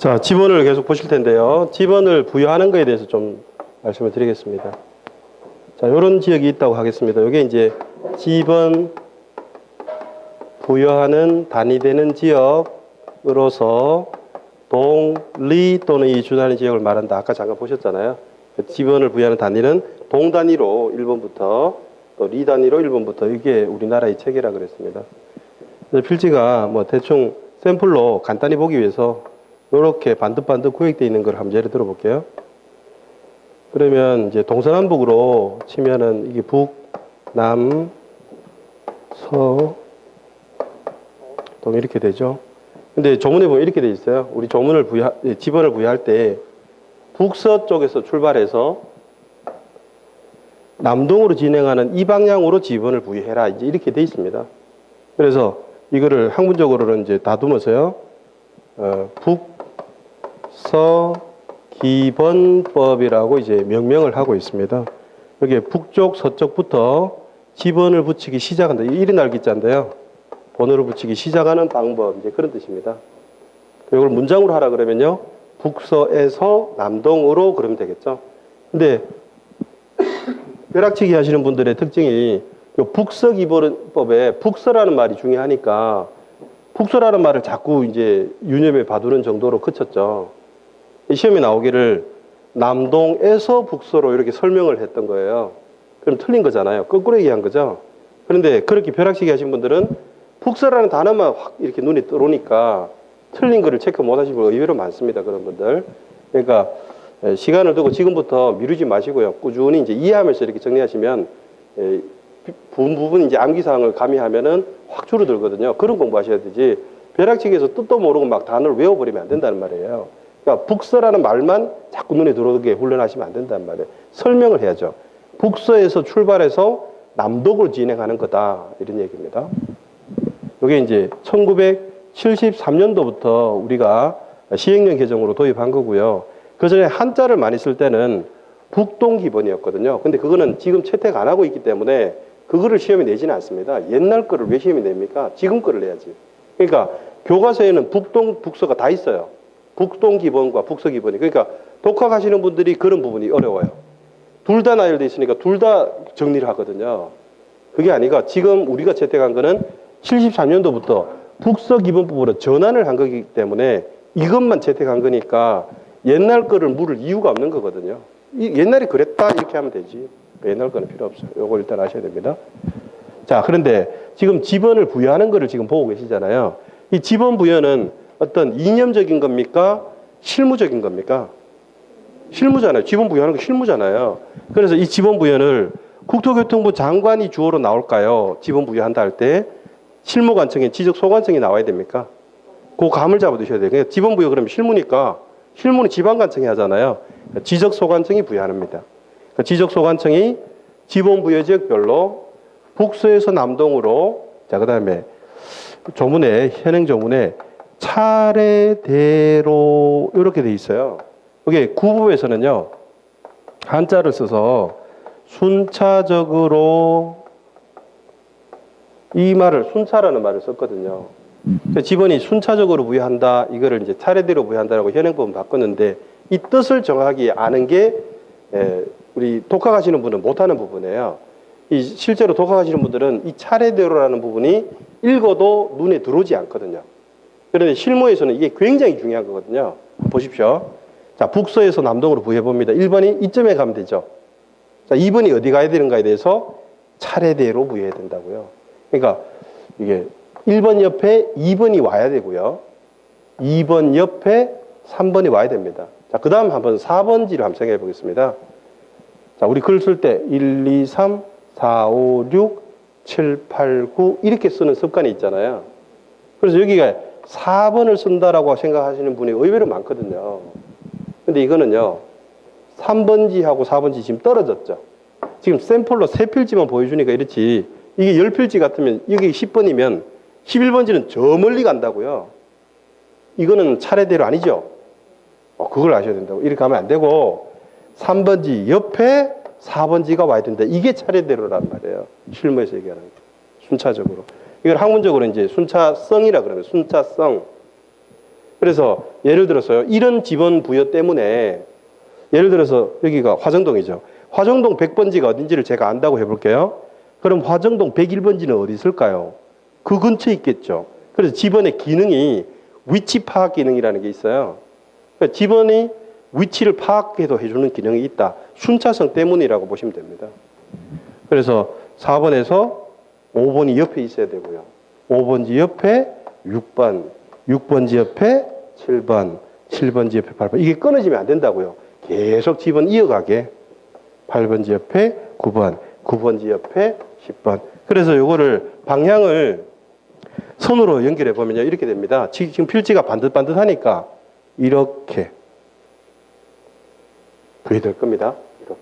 자, 지번을 계속 보실 텐데요. 지번을 부여하는 것에 대해서 좀 말씀을 드리겠습니다. 자, 이런 지역이 있다고 하겠습니다. 이게 이제 지번 부여하는 단위되는 지역으로서 동, 리 또는 이 주단위 지역을 말한다. 아까 잠깐 보셨잖아요. 지번을 부여하는 단위는 동 단위로 1번부터 또 리 단위로 1번부터 이게 우리나라의 체계라 그랬습니다. 그래서 필지가 뭐 대충 샘플로 간단히 보기 위해서 이렇게 반듯반듯 구획되어 있는 걸 한번 예를 들어 볼게요. 그러면 이제 동서남북으로 치면은 이게 북, 남, 서, 동 이렇게 되죠. 근데 조문에 보면 이렇게 돼 있어요. 우리 조문을 지번을 부여할 때 북서쪽에서 출발해서 남동으로 진행하는 이 방향으로 지번을 부여해라. 이제 이렇게 돼 있습니다. 그래서 이거를 학문적으로는 이제 다듬어서요. 북서기번법이라고 이제 명명을 하고 있습니다. 여기 북쪽, 서쪽부터 지번을 붙이기 시작한다. 이리 날기자인데요. 번호를 붙이기 시작하는 방법, 이제 그런 뜻입니다. 이걸 문장으로 하라 그러면요. 북서에서 남동으로 그러면 되겠죠. 근데 벼락치기 하시는 분들의 특징이 북서기번법에 북서라는 말이 중요하니까 북서라는 말을 자꾸 이제 유념에 봐두는 정도로 그쳤죠. 시험에 나오기를 남동에서 북서로 이렇게 설명을 했던 거예요. 그럼 틀린 거잖아요. 거꾸로 얘기한 거죠. 그런데 그렇게 벼락치기 하신 분들은 북서라는 단어만 확 이렇게 눈에 들어오니까 틀린 거를 체크 못 하시는 분 의외로 많습니다. 그런 분들. 그러니까 시간을 두고 지금부터 미루지 마시고요. 꾸준히 이제 이해하면서 이렇게 정리하시면 부분 이제 암기사항을 가미하면은 확 줄어들거든요. 그런 공부하셔야 되지. 벼락치기에서 뜻도 모르고 막 단어를 외워버리면 안 된다는 말이에요. 그러니까 북서라는 말만 자꾸 눈에 들어오게 훈련하시면 안 된다는 말이에요. 설명을 해야죠. 북서에서 출발해서 남동으로 진행하는 거다. 이런 얘기입니다. 이게 이제 1973년도부터 우리가 시행령 개정으로 도입한 거고요. 그 전에 한자를 많이 쓸 때는 북동기번이었거든요. 근데 그거는 지금 채택 안 하고 있기 때문에 그거를 시험에 내지는 않습니다. 옛날 거를 왜 시험에 냅니까? 지금 거를 내야지. 그러니까 교과서에는 북동, 북서가 다 있어요. 북동기번과 북서기번이. 그러니까 독학하시는 분들이 그런 부분이 어려워요. 둘 다 나열되어 있으니까 둘 다 정리를 하거든요. 그게 아니라 지금 우리가 채택한 거는 73년도부터 북서기본법으로 전환을 한 거기 때문에 이것만 채택한 거니까 옛날 거를 물을 이유가 없는 거거든요. 옛날에 그랬다 이렇게 하면 되지. 옛날 거는 필요 없어요. 요거 일단 아셔야 됩니다. 자, 그런데 지금 지번을 부여하는 거를 지금 보고 계시잖아요. 이 지번 부여는 어떤 이념적인 겁니까? 실무적인 겁니까? 실무잖아요. 지번 부여하는 거 실무잖아요. 그래서 이 지번 부여를 국토교통부 장관이 주어로 나올까요? 지번 부여한다 할 때 실무관청에 지적소관청이 나와야 됩니까? 그 감을 잡아두셔야 돼요. 그러니까 지번 부여 그러면 실무니까 실무는 지방관청이 하잖아요. 지적소관청이 부여합니다. 그러니까 지적소관청이 지번 부여 지역별로 북서에서 남동으로 자 그다음에 조문에 현행 조문에 차례대로 이렇게 돼 있어요. 이게 구부에서는요 한자를 써서 순차적으로 이 말을 순차라는 말을 썼거든요. 지번이 순차적으로 부여한다 이거를 이제 차례대로 부여한다라고 현행법은 바꿨는데 이 뜻을 정확히 아는 게 우리 독학하시는 분은 못하는 부분이에요. 이 실제로 독학하시는 분들은 이 차례대로라는 부분이 읽어도 눈에 들어오지 않거든요. 그런데 실무에서는 이게 굉장히 중요한 거거든요. 보십시오. 자, 북서에서 남동으로 부여해봅니다. 1번이 이점에 가면 되죠. 자, 2번이 어디 가야 되는가에 대해서 차례대로 부여해야 된다고요. 그러니까 이게 1번 옆에 2번이 와야 되고요. 2번 옆에 3번이 와야 됩니다. 자, 그 다음 한번 4번지를 한번 생각해 보겠습니다. 자, 우리 글 쓸 때 1, 2, 3, 4, 5, 6, 7, 8, 9 이렇게 쓰는 습관이 있잖아요. 그래서 여기가 4번을 쓴다라고 생각하시는 분이 의외로 많거든요. 근데 이거는요. 3번지하고 4번지 지금 떨어졌죠. 지금 샘플로 3필지만 보여주니까 이렇지. 이게 10필지 같으면 여기 10번이면 11번지는 저 멀리 간다고요. 이거는 차례대로 아니죠. 그걸 아셔야 된다고. 이렇게 하면 안 되고 3번지 옆에 4번지가 와야 된다. 이게 차례대로란 말이에요. 실무에서 얘기하는 거. 순차적으로. 이걸 학문적으로 이제 순차성이라 그러면 순차성. 그래서 예를 들어서요. 이런 지번 부여 때문에 예를 들어서 여기가 화정동이죠. 화정동 100번지가 어딘지를 제가 안다고 해볼게요. 그럼 화정동 101번지는 어디 있을까요? 그 근처에 있겠죠. 그래서 지번의 기능이 위치 파악 기능이라는 게 있어요. 그러니까 지번이 위치를 파악해도 해주는 기능이 있다. 순차성 때문이라고 보시면 됩니다. 그래서 4번에서 5번이 옆에 있어야 되고요. 5번지 옆에 6번, 6번지 옆에 7번, 7번지 옆에 8번. 이게 끊어지면 안 된다고요. 계속 지번 이어가게. 8번지 옆에 9번, 9번지 옆에 10번. 그래서 요거를 방향을 손으로 연결해 보면요. 이렇게 됩니다. 지금 필지가 반듯반듯하니까 이렇게 부여될 겁니다. 이렇게.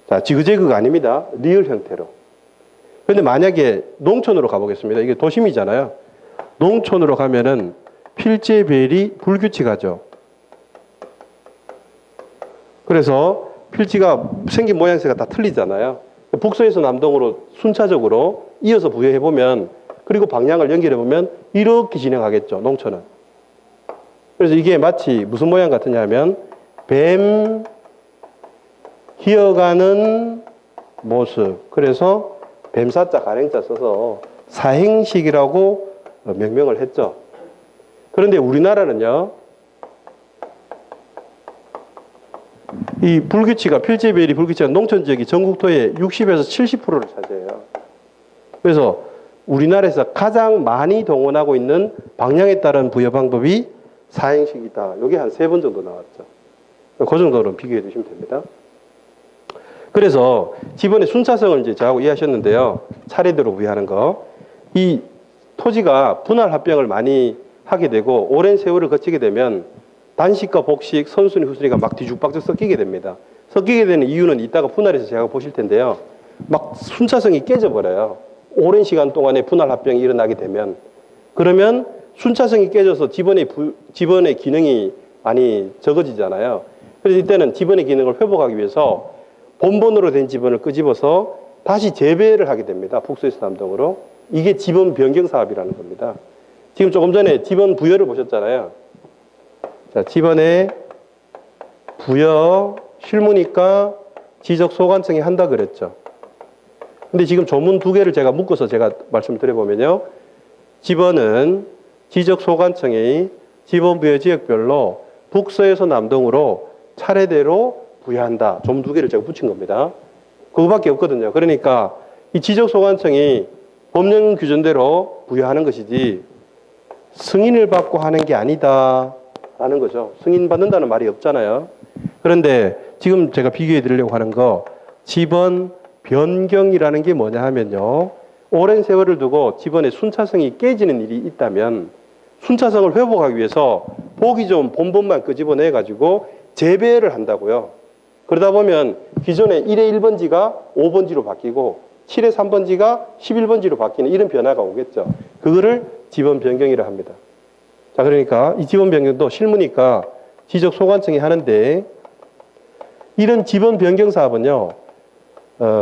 자, 지그재그가 아닙니다. 리얼 형태로. 그런데 만약에 농촌으로 가보겠습니다. 이게 도심이잖아요. 농촌으로 가면은 필지의 불규칙하죠. 그래서 필지가 생긴 모양새가 다 틀리잖아요. 북서에서 남동으로 순차적으로 이어서 부여해보면 그리고 방향을 연결해보면 이렇게 진행하겠죠. 농촌은. 그래서 이게 마치 무슨 모양 같으냐 하면 뱀 기어가는 모습. 그래서 뱀사자 가랭자 써서 사행식이라고 명명을 했죠. 그런데 우리나라는요. 이 불규칙화, 필지배열이 불규칙한 농촌 지역이 전국토의 60에서 70%를 차지해요. 그래서 우리나라에서 가장 많이 동원하고 있는 방향에 따른 부여 방법이 사행식이다. 이게 한 3번 정도 나왔죠. 그 정도로 비교해 주시면 됩니다. 그래서 지번의 순차성을 이제 저하고 이해하셨는데요. 차례대로 부여하는 거. 이 토지가 분할 합병을 많이 하게 되고 오랜 세월을 거치게 되면 단식과 복식, 선순위, 후순위가 막 뒤죽박죽 섞이게 됩니다. 섞이게 되는 이유는 이따가 분할해서 제가 보실 텐데요. 막 순차성이 깨져버려요. 오랜 시간 동안에 분할 합병이 일어나게 되면. 그러면 순차성이 깨져서 지번의 기능이 많이 적어지잖아요. 그래서 이때는 지번의 기능을 회복하기 위해서 본번으로 된 지번을 끄집어서 다시 재배를 하게 됩니다. 북서에서 남동으로. 이게 지번 변경 사업이라는 겁니다. 지금 조금 전에 지번 부여를 보셨잖아요. 자, 지번의 부여 실무니까 지적 소관청이 한다 그랬죠. 근데 지금 조문 2개를 제가 묶어서 제가 말씀드려보면요. 지번은 지적 소관청이 지번 부여 지역별로 북서에서 남동으로 차례대로 부여한다. 조문 2개를 제가 붙인 겁니다. 그거밖에 없거든요. 그러니까 이 지적 소관청이 법령 규정대로 부여하는 것이지 승인을 받고 하는 게 아니다. 라는 거죠. 승인 받는다는 말이 없잖아요. 그런데 지금 제가 비교해 드리려고 하는 거 지번 변경이라는 게 뭐냐 하면요. 오랜 세월을 두고 지번의 순차성이 깨지는 일이 있다면 순차성을 회복하기 위해서 보기 좋은 본번만 끄집어내 가지고 재배를 한다고요. 그러다 보면 기존의 1의 1번지가 5번지로 바뀌고 7의 3번지가 11번지로 바뀌는 이런 변화가 오겠죠. 그거를 지번 변경이라 합니다. 자, 그러니까 이 지번 변경도 실무니까 지적 소관청이 하는데 이런 지번 변경 사업은요.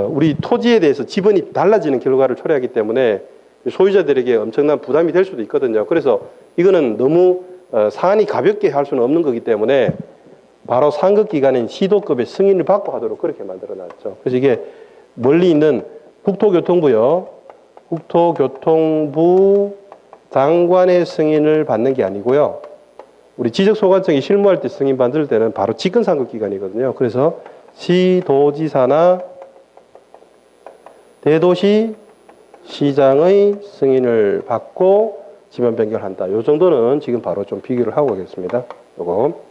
우리 토지에 대해서 지번이 달라지는 결과를 초래하기 때문에 소유자들에게 엄청난 부담이 될 수도 있거든요. 그래서 이거는 너무 사안이 가볍게 할 수는 없는 거기 때문에 바로 상급 기관인 시도급의 승인을 받고 하도록 그렇게 만들어 놨죠. 그래서 이게 멀리 있는 국토교통부요. 국토교통부 장관의 승인을 받는 게 아니고요. 우리 지적소관청이 실무할 때 승인 받을 때는 바로 직권 상급 기관이거든요. 그래서 시도지사나 대도시 시장의 승인을 받고 지번 변경을 한다. 이 정도는 지금 바로 좀 비교를 하고 오겠습니다. 요거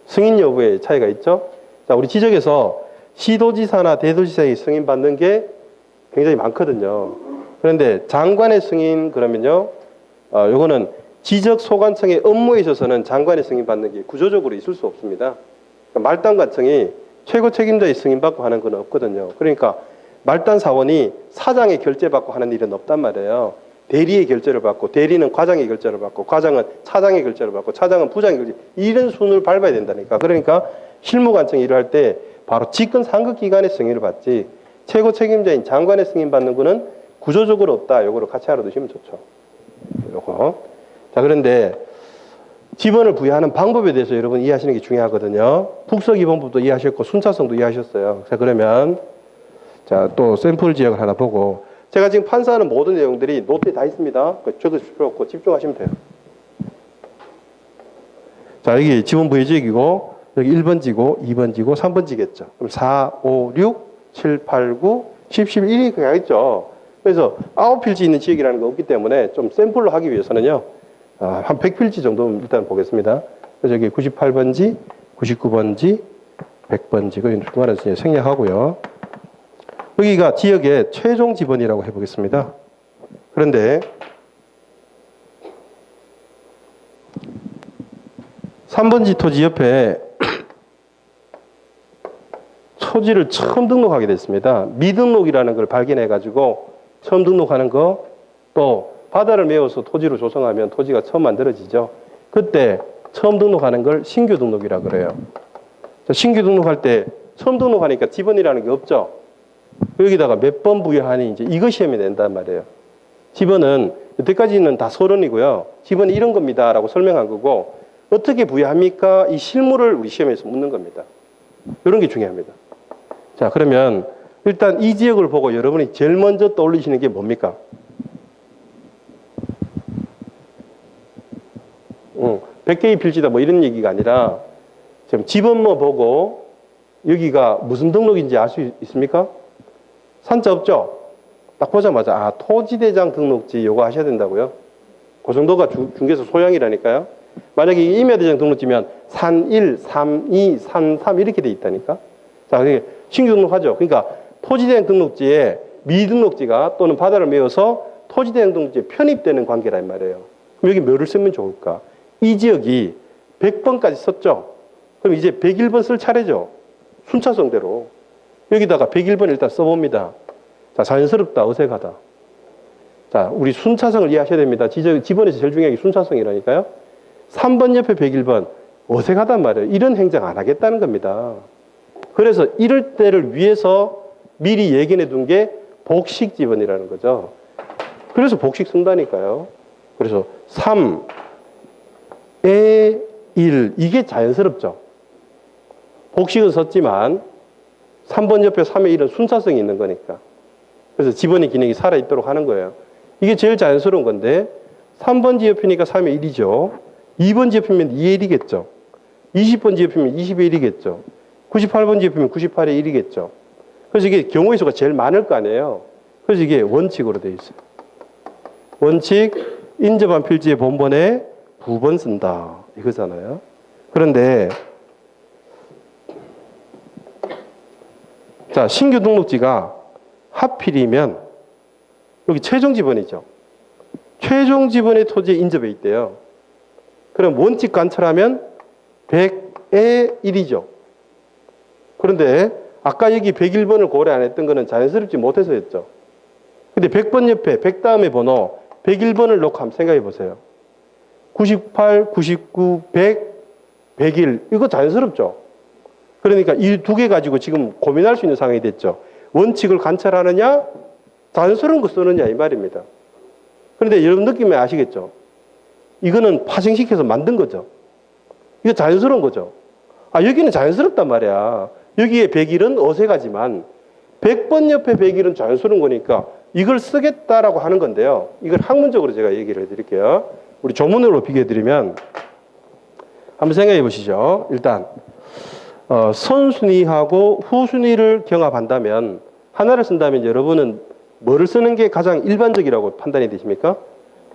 승인 여부의 차이가 있죠. 자, 우리 지적에서 시도지사나 대도지사의 승인 받는 게 굉장히 많거든요. 그런데 장관의 승인 그러면요. 요거는 지적소관청의 업무에 있어서는 장관의 승인 받는 게 구조적으로 있을 수 없습니다. 그러니까 말단관청이 최고 책임자의 승인 받고 하는 건 없거든요. 그러니까 말단 사원이 사장의 결재 받고 하는 일은 없단 말이에요. 대리의 결재를 받고 대리는 과장의 결재를 받고 과장은 차장의 결재를 받고 차장은 부장의 결재 이런 순을 밟아야 된다니까. 그러니까 실무관청이 일을 할 때 바로 직권 상급기관의 승인을 받지 최고 책임자인 장관의 승인 받는 거는 구조적으로 없다. 요거를 같이 알아두시면 좋죠. 요거. 자, 그런데 지번을 부여하는 방법에 대해서 여러분 이해하시는 게 중요하거든요. 북서기본법도 이해하셨고 순차성도 이해하셨어요. 자, 그러면 자, 또 샘플 지역을 하나 보고 제가 지금 판사하는 모든 내용들이 노트에 다 있습니다. 적으실 필요 없고 집중하시면 돼요. 자, 여기 지번 부여 지역이고 여기 1번지고 2번지고 3번지겠죠. 그럼 4, 5, 6, 7, 8, 9, 10, 11이 가겠죠. 그래서 9필지 있는 지역이라는 거 없기 때문에 좀 샘플로 하기 위해서는요. 한 100필지 정도 일단 보겠습니다. 그래서 여기 98번지, 99번지, 100번지, 그 중간에서 생략하고요. 여기가 지역의 최종 지번이라고 해보겠습니다. 그런데 3번지 토지 옆에 토지를 처음 등록하게 됐습니다. 미등록이라는 걸 발견해가지고 처음 등록하는 거, 또 바다를 메워서 토지로 조성하면 토지가 처음 만들어지죠. 그때 처음 등록하는 걸 신규 등록이라고 그래요. 신규 등록할 때 처음 등록하니까 지번이라는 게 없죠. 여기다가 몇 번 부여하니 이제 이거 시험에 낸단 말이에요. 지번은 여태까지는 다 서론이고요. 지번이 이런 겁니다 라고 설명한 거고 어떻게 부여합니까? 이 실물을 우리 시험에서 묻는 겁니다. 이런 게 중요합니다. 자, 그러면 일단 이 지역을 보고 여러분이 제일 먼저 떠올리시는 게 뭡니까? 100개의 필지다 뭐 이런 얘기가 아니라 지금 지번만 보고 여기가 무슨 등록인지 알 수 있습니까? 산자 없죠? 딱 보자마자 토지대장 등록지 요거 하셔야 된다고요? 그 정도가 중개소 소양이라니까요. 만약에 임야대장 등록지면 산 1, 산 2, 산 3 이렇게 돼 있다니까. 자, 신규 등록하죠. 그러니까 토지대장 등록지에 미등록지가 또는 바다를 메워서 토지대장 등록지에 편입되는 관계란 말이에요. 그럼 여기 뭐를 쓰면 좋을까? 이 지역이 100번까지 썼죠. 그럼 이제 101번 쓸 차례죠. 순차성대로. 여기다가 101번 일단 써봅니다. 자, 자연스럽다, 어색하다. 자, 우리 순차성을 이해하셔야 됩니다. 지번에서 제일 중요한 게 순차성이라니까요. 3번 옆에 101번, 어색하단 말이에요. 이런 행정 안 하겠다는 겁니다. 그래서 이럴 때를 위해서 미리 예견해 둔 게 복식 지번이라는 거죠. 그래서 복식 쓴다니까요. 그래서 3에 1, 이게 자연스럽죠. 복식은 썼지만 3번 옆에 3의 1은 순차성이 있는 거니까. 그래서 지번의 기능이 살아있도록 하는 거예요. 이게 제일 자연스러운 건데 3번 지역표니까 3의 1이죠. 2번 지역표면 2의 1이겠죠. 20번 지역표면 20의 1이겠죠. 98번 지역표면 98의 1이겠죠. 그래서 이게 경우의 수가 제일 많을 거 아니에요. 그래서 이게 원칙으로 되어 있어요. 원칙, 인접한 필지의 본번에 2번 쓴다. 이거잖아요. 그런데 자, 신규 등록지가 하필이면 여기 최종 지번이죠. 최종 지번의 토지에 인접해 있대요. 그럼 원칙 관철하면 100의 1이죠. 그런데 아까 여기 101번을 고려 안 했던 거는 자연스럽지 못해서였죠. 근데 100번 옆에 100 다음에 번호 101번을 놓고 한번 생각해 보세요. 98, 99, 100, 101 이거 자연스럽죠. 그러니까 이 두 개 가지고 지금 고민할 수 있는 상황이 됐죠. 원칙을 관찰하느냐 자연스러운 거 쓰느냐 이 말입니다. 그런데 여러분 느낌에 아시겠죠? 이거는 파생시켜서 만든 거죠. 이거 자연스러운 거죠. 여기는 자연스럽단 말이야. 여기에 101은 어색하지만 100번 옆에 101은 자연스러운 거니까 이걸 쓰겠다라고 하는 건데요. 이걸 학문적으로 제가 얘기를 해드릴게요. 우리 조문으로 비교해드리면 한번 생각해 보시죠. 일단 선순위하고 후순위를 경합한다면 하나를 쓴다면 여러분은 뭐를 쓰는 게 가장 일반적이라고 판단이 되십니까?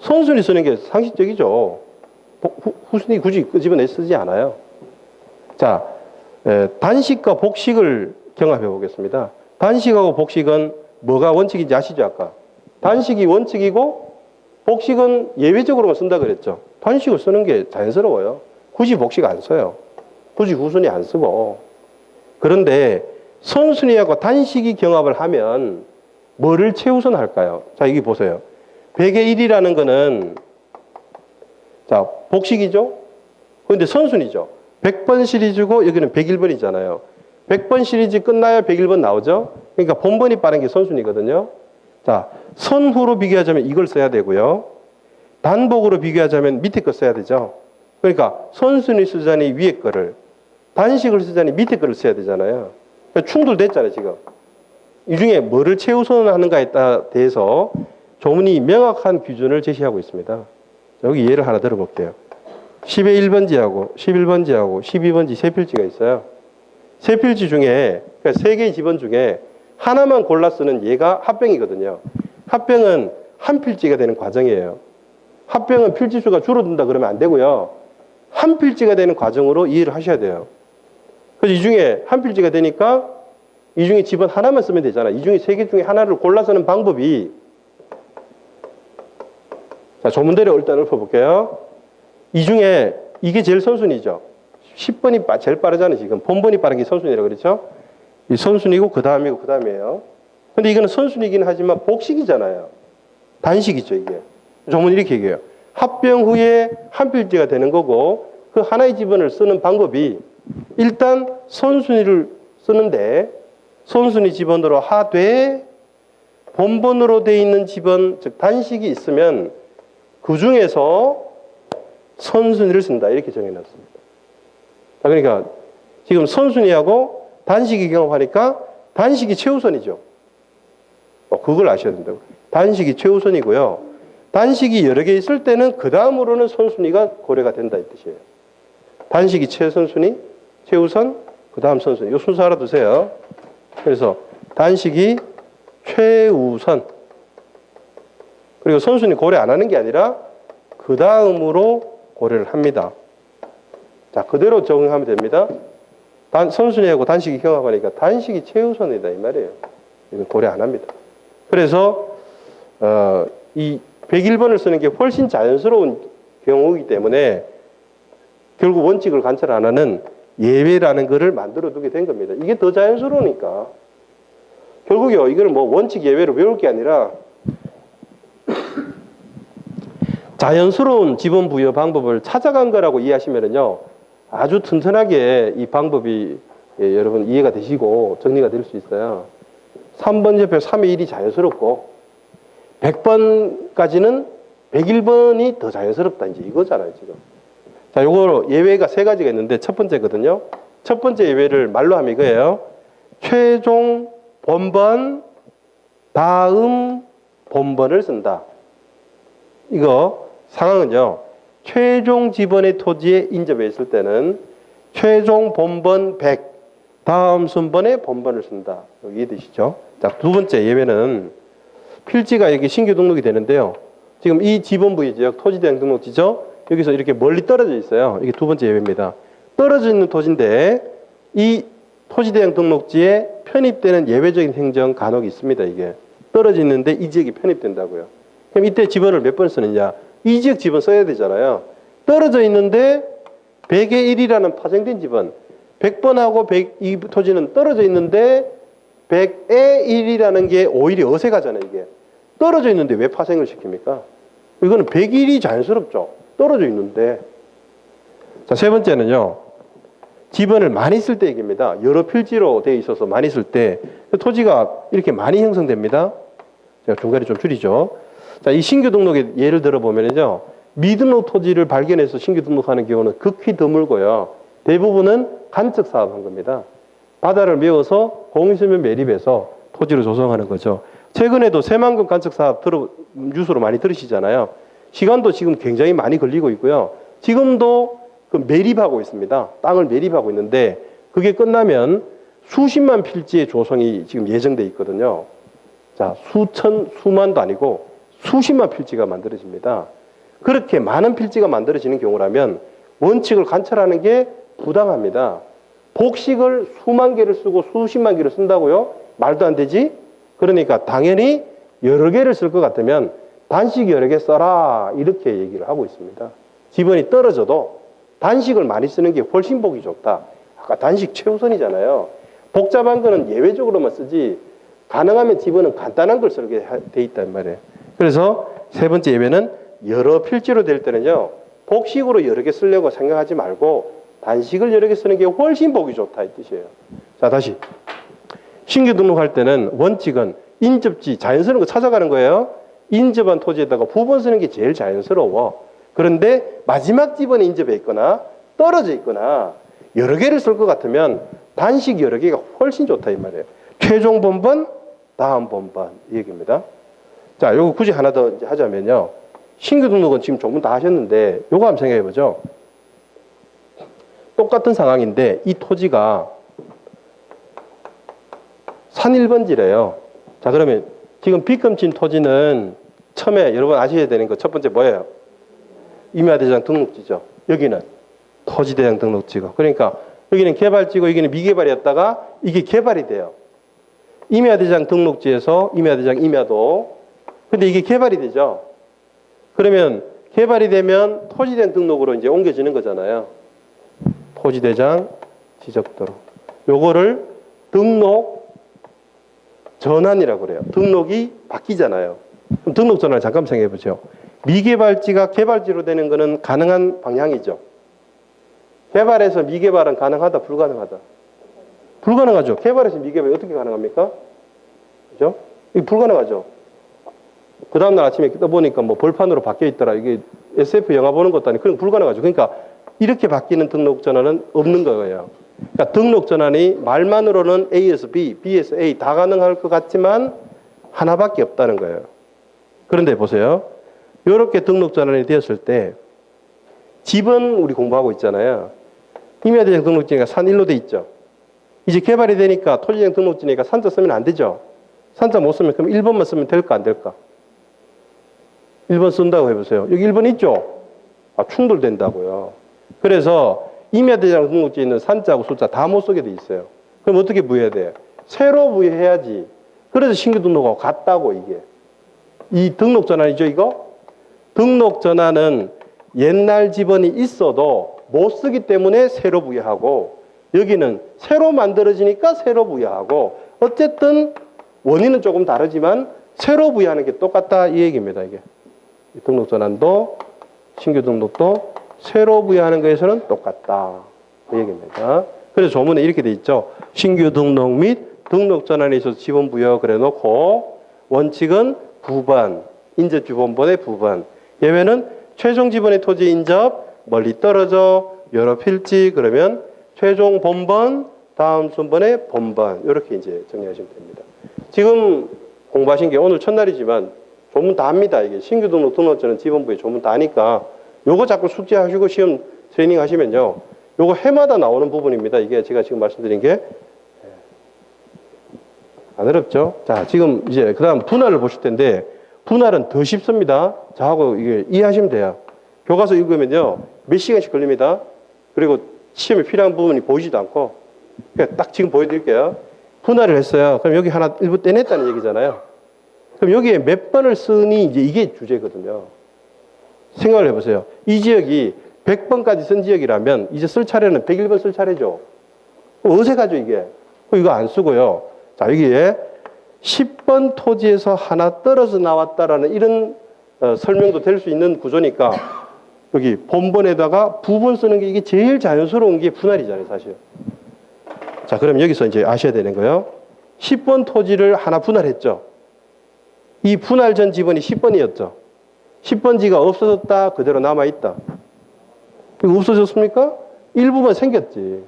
선순위 쓰는 게 상식적이죠. 후순위 굳이 끄집어내 쓰지 않아요. 자, 단식과 복식을 경합해 보겠습니다. 단식하고 복식은 뭐가 원칙인지 아시죠? 아까 단식이 원칙이고 복식은 예외적으로만 쓴다 그랬죠. 단식을 쓰는 게 자연스러워요. 굳이 복식 안 써요. 굳이 후순위 안 쓰고. 그런데 선순위하고 단식이 경합을 하면 뭐를 최우선 할까요? 자, 여기 보세요. 100의 1이라는 거는 자, 복식이죠? 그런데 선순위죠. 100번 시리즈고 여기는 101번이잖아요. 100번 시리즈 끝나야 101번 나오죠? 그러니까 본번이 빠른 게 선순위거든요. 자, 선후로 비교하자면 이걸 써야 되고요. 단복으로 비교하자면 밑에 거 써야 되죠. 그러니까 선순위 쓰자니 위에 거를, 단식을 쓰자니 밑에 거를 써야 되잖아요. 그러니까 충돌됐잖아요, 지금. 이 중에 뭐를 최우선하는가에 대해서 조문이 명확한 기준을 제시하고 있습니다. 여기 예를 하나 들어볼게요. 10의 1번지하고 11번지하고 12번지 세 필지가 있어요. 세 필지 중에, 그러니까 세 개의 지번 중에 하나만 골라 쓰는 얘가 합병이거든요. 합병은 한 필지가 되는 과정이에요. 합병은 필지수가 줄어든다 그러면 안 되고요. 한 필지가 되는 과정으로 이해를 하셔야 돼요. 그래서 이 중에 한 필지가 되니까 이 중에 지번 하나만 쓰면 되잖아. 이 중에 세 개 중에 하나를 골라 쓰는 방법이, 자, 조문대로 일단 읊어볼게요. 이 중에 이게 제일 선순위죠. 10번이 제일 빠르잖아요, 지금. 본번이 빠른 게 선순위라고 그랬죠? 이 선순위고 그 다음이고 그 다음이에요. 근데 이거는 선순위이긴 하지만 복식이잖아요. 단식이죠, 이게. 조문이 이렇게 얘기해요. 합병 후에 한 필지가 되는 거고, 그 하나의 지번을 쓰는 방법이 일단 선순위를 쓰는데, 선순위 지번으로 하되 본번으로 되어 있는 지번, 즉 단식이 있으면 그 중에서 선순위를 쓴다, 이렇게 정해놨습니다. 그러니까 지금 선순위하고 단식이 경합하니까 단식이 최우선이죠. 그걸 아셔야 된다고. 단식이 최우선이고요. 단식이 여러 개 있을 때는 그 다음으로는 선순위가 고려가 된다, 이 뜻이에요. 단식이 최선순위, 최우선, 그 다음 선순위. 이 순서 알아두세요. 그래서 단식이 최우선, 그리고 선순위 고려 안 하는 게 아니라 그 다음으로 고려를 합니다. 자, 그대로 적용하면 됩니다. 선순위하고 단식이 경합하니까 단식이 최우선이다, 이 말이에요. 이건 고려 안 합니다. 그래서 이 101번을 쓰는 게 훨씬 자연스러운 경우이기 때문에 결국 원칙을 관찰 안 하는 예외라는 거를 만들어 두게 된 겁니다. 이게 더 자연스러우니까. 결국요, 이걸 뭐 원칙 예외로 외울 게 아니라 자연스러운 지번 부여 방법을 찾아간 거라고 이해하시면은요, 아주 튼튼하게 이 방법이, 예, 여러분 이해가 되시고 정리가 될 수 있어요. 3번 옆에 3의 1이 자연스럽고 100번까지는 101번이 더 자연스럽다, 이제 이거잖아요, 지금. 자, 요거 예외가 세 가지가 있는데 첫 번째거든요. 첫 번째 예외를 말로 하면 이거예요. 최종 본번 다음 본번을 쓴다. 이거 상황은요, 최종 지번의 토지에 인접해 있을 때는 최종 본번 100 다음 순번에 본번을 쓴다. 이해되시죠? 자, 두 번째 예외는 필지가 여기 신규 등록이 되는데요. 지금 이 지번부의 지역 토지대행 등록지죠. 여기서 이렇게 멀리 떨어져 있어요. 이게 두 번째 예외입니다. 떨어져 있는 토지인데 이 토지대행 등록지에 편입되는 예외적인 행정 간혹이 있습니다. 이게 떨어져 있는데 이 지역이 편입된다고요. 그럼 이때 지번을 몇 번 쓰느냐? 이 지역 지번 써야 되잖아요. 떨어져 있는데 100의 1이라는 파생된 지번, 100번하고 100, 이 토지는 떨어져 있는데 100의 1이라는 게 오히려 어색하잖아요. 이게 떨어져 있는데 왜 파생을 시킵니까? 이거는 101이 자연스럽죠. 떨어져 있는데. 자, 세 번째는요, 지번을 많이 쓸 때 얘기입니다. 여러 필지로 되어 있어서 많이 쓸 때 토지가 이렇게 많이 형성됩니다. 제가 중간에 좀 줄이죠. 자, 이 신규 등록의 예를 들어보면요, 미등록 토지를 발견해서 신규 등록하는 경우는 극히 드물고요. 대부분은 간척 사업한 겁니다. 바다를 메워서 공유수면 매립해서 토지를 조성하는 거죠. 최근에도 새만금 간척 사업 뉴스로 많이 들으시잖아요. 시간도 지금 굉장히 많이 걸리고 있고요. 지금도 그 매립하고 있습니다. 땅을 매립하고 있는데 그게 끝나면 수십만 필지의 조성이 지금 예정돼 있거든요. 자, 수만도 아니고 수십만 필지가 만들어집니다. 그렇게 많은 필지가 만들어지는 경우라면 원칙을 관찰하는 게 부당합니다. 복식을 수만 개를 쓰고 수십만 개를 쓴다고요? 말도 안 되지? 그러니까 당연히 여러 개를 쓸 것 같으면 단식 여러 개 써라, 이렇게 얘기를 하고 있습니다. 지번이 떨어져도 단식을 많이 쓰는 게 훨씬 보기 좋다. 아까 단식 최우선이잖아요. 복잡한 거는 예외적으로만 쓰지 가능하면 지번은 간단한 걸 쓰게 돼 있단 말이에요. 그래서 세 번째 예외는 여러 필지로 될 때는요, 복식으로 여러 개 쓰려고 생각하지 말고 단식을 여러 개 쓰는 게 훨씬 보기 좋다, 이 뜻이에요. 자, 다시. 신규 등록할 때는 원칙은 인접지, 자연스러운 거 찾아가는 거예요. 인접한 토지에다가 부번 쓰는 게 제일 자연스러워. 그런데 마지막 지번에 인접해 있거나 떨어져 있거나 여러 개를 쓸 것 같으면 단식 여러 개가 훨씬 좋다 이 말이에요. 최종 본번, 다음 본번 이 얘기입니다. 자, 요거 굳이 하나 더 이제 하자면요. 신규 등록은 지금 조문 다 하셨는데 요거 한번 생각해 보죠. 똑같은 상황인데 이 토지가 산 1번지래요. 자, 그러면 지금 빗금친 토지는 처음에 여러분 아셔야 되는 거 첫 번째 뭐예요? 임야대장 등록지죠. 여기는 토지대장 등록지고. 그러니까 여기는 개발지고 여기는 미개발이었다가 이게 개발이 돼요. 임야대장 등록지에서 임야대장 임야도. 근데 이게 개발이 되죠. 그러면 개발이 되면 토지대장 등록으로 이제 옮겨지는 거잖아요. 토지대장 지적도로. 요거를 등록 전환이라고 그래요. 등록이 바뀌잖아요. 그럼 등록 전환을 잠깐 생각해 보죠. 미개발지가 개발지로 되는 거는 가능한 방향이죠. 개발에서 미개발은 가능하다, 불가능하다? 불가능하죠. 개발에서 미개발이 어떻게 가능합니까? 그죠? 이게 불가능하죠. 그 다음날 아침에 떠보니까 뭐 벌판으로 바뀌어 있더라. 이게 SF 영화 보는 것도 아니고, 그런 불가능하죠. 그러니까 이렇게 바뀌는 등록 전환은 없는 거예요. 그러니까 등록 전환이 말만으로는 A에서 B, B에서 A 다 가능할 것 같지만 하나밖에 없다는 거예요. 그런데 보세요. 이렇게 등록 전환이 되었을 때 집은 우리 공부하고 있잖아요. 임야대장 등록지니까 산 1로 돼 있죠. 이제 개발이 되니까 토지대장 등록지니까 산자 쓰면 안 되죠. 산자 못 쓰면 그럼 1번만 쓰면 될까 안 될까? 1번 쓴다고 해보세요. 여기 1번 있죠? 아, 충돌된다고요. 그래서 임야대장 등록지에 있는 산자하고 숫자 다 못 쓰게 돼 있어요. 그럼 어떻게 부여해야 돼요? 새로 부여해야지. 그래서 신규 등록하고 같다고 이게. 이 등록 전환이죠 이거? 등록 전환은 옛날 지번이 있어도 못 쓰기 때문에 새로 부여하고 여기는 새로 만들어지니까 새로 부여하고 어쨌든 원인은 조금 다르지만 새로 부여하는 게 똑같다 이 얘기입니다. 이게 등록 전환도 신규 등록도 새로 부여하는 것에서는 똑같다 그 얘기입니다. 그래서 조문에 이렇게 돼 있죠. 신규 등록 및 등록 전환에 있어서 지번 부여 그래 놓고 원칙은 부번 인접지번번의 부번 예외는 최종 지번의 토지 인접 멀리 떨어져 여러 필지 그러면 최종 본번 다음 순번의 본번 이렇게 이제 정리하시면 됩니다. 지금 공부하신 게 오늘 첫날이지만 조문 다 합니다. 이게 신규 등록 등록전은 지번부에 조문 다 하니까 요거 자꾸 숙지하시고 시험 트레이닝 하시면요. 요거 해마다 나오는 부분입니다. 이게 제가 지금 말씀드린 게 안 어렵죠? 자, 지금 이제 그 다음 분할을 보실 텐데 분할은 더 쉽습니다. 저하고 이게 이해하시면 돼요. 교과서 읽으면요. 몇 시간씩 걸립니다. 그리고 시험에 필요한 부분이 보이지도 않고 그러니까 딱 지금 보여드릴게요. 분할을 했어요. 그럼 여기 하나 일부 떼냈다는 얘기잖아요. 그럼 여기에 몇 번을 쓰니 이제 이게 주제거든요. 생각을 해보세요. 이 지역이 100번까지 쓴 지역이라면 이제 쓸 차례는 101번 쓸 차례죠. 어색하죠 이게. 이거 안 쓰고요. 자 여기에 10번 토지에서 하나 떨어져 나왔다라는 이런 설명도 될 수 있는 구조니까 여기 본번에다가 부분 쓰는 게 이게 제일 자연스러운 게 분할이잖아요 사실. 자 그럼 여기서 이제 아셔야 되는 거예요. 10번 토지를 하나 분할했죠. 이 분할 전 지번이 10번이었죠. 10번지가 없어졌다 그대로 남아있다. 이거 없어졌습니까? 일부만 생겼지.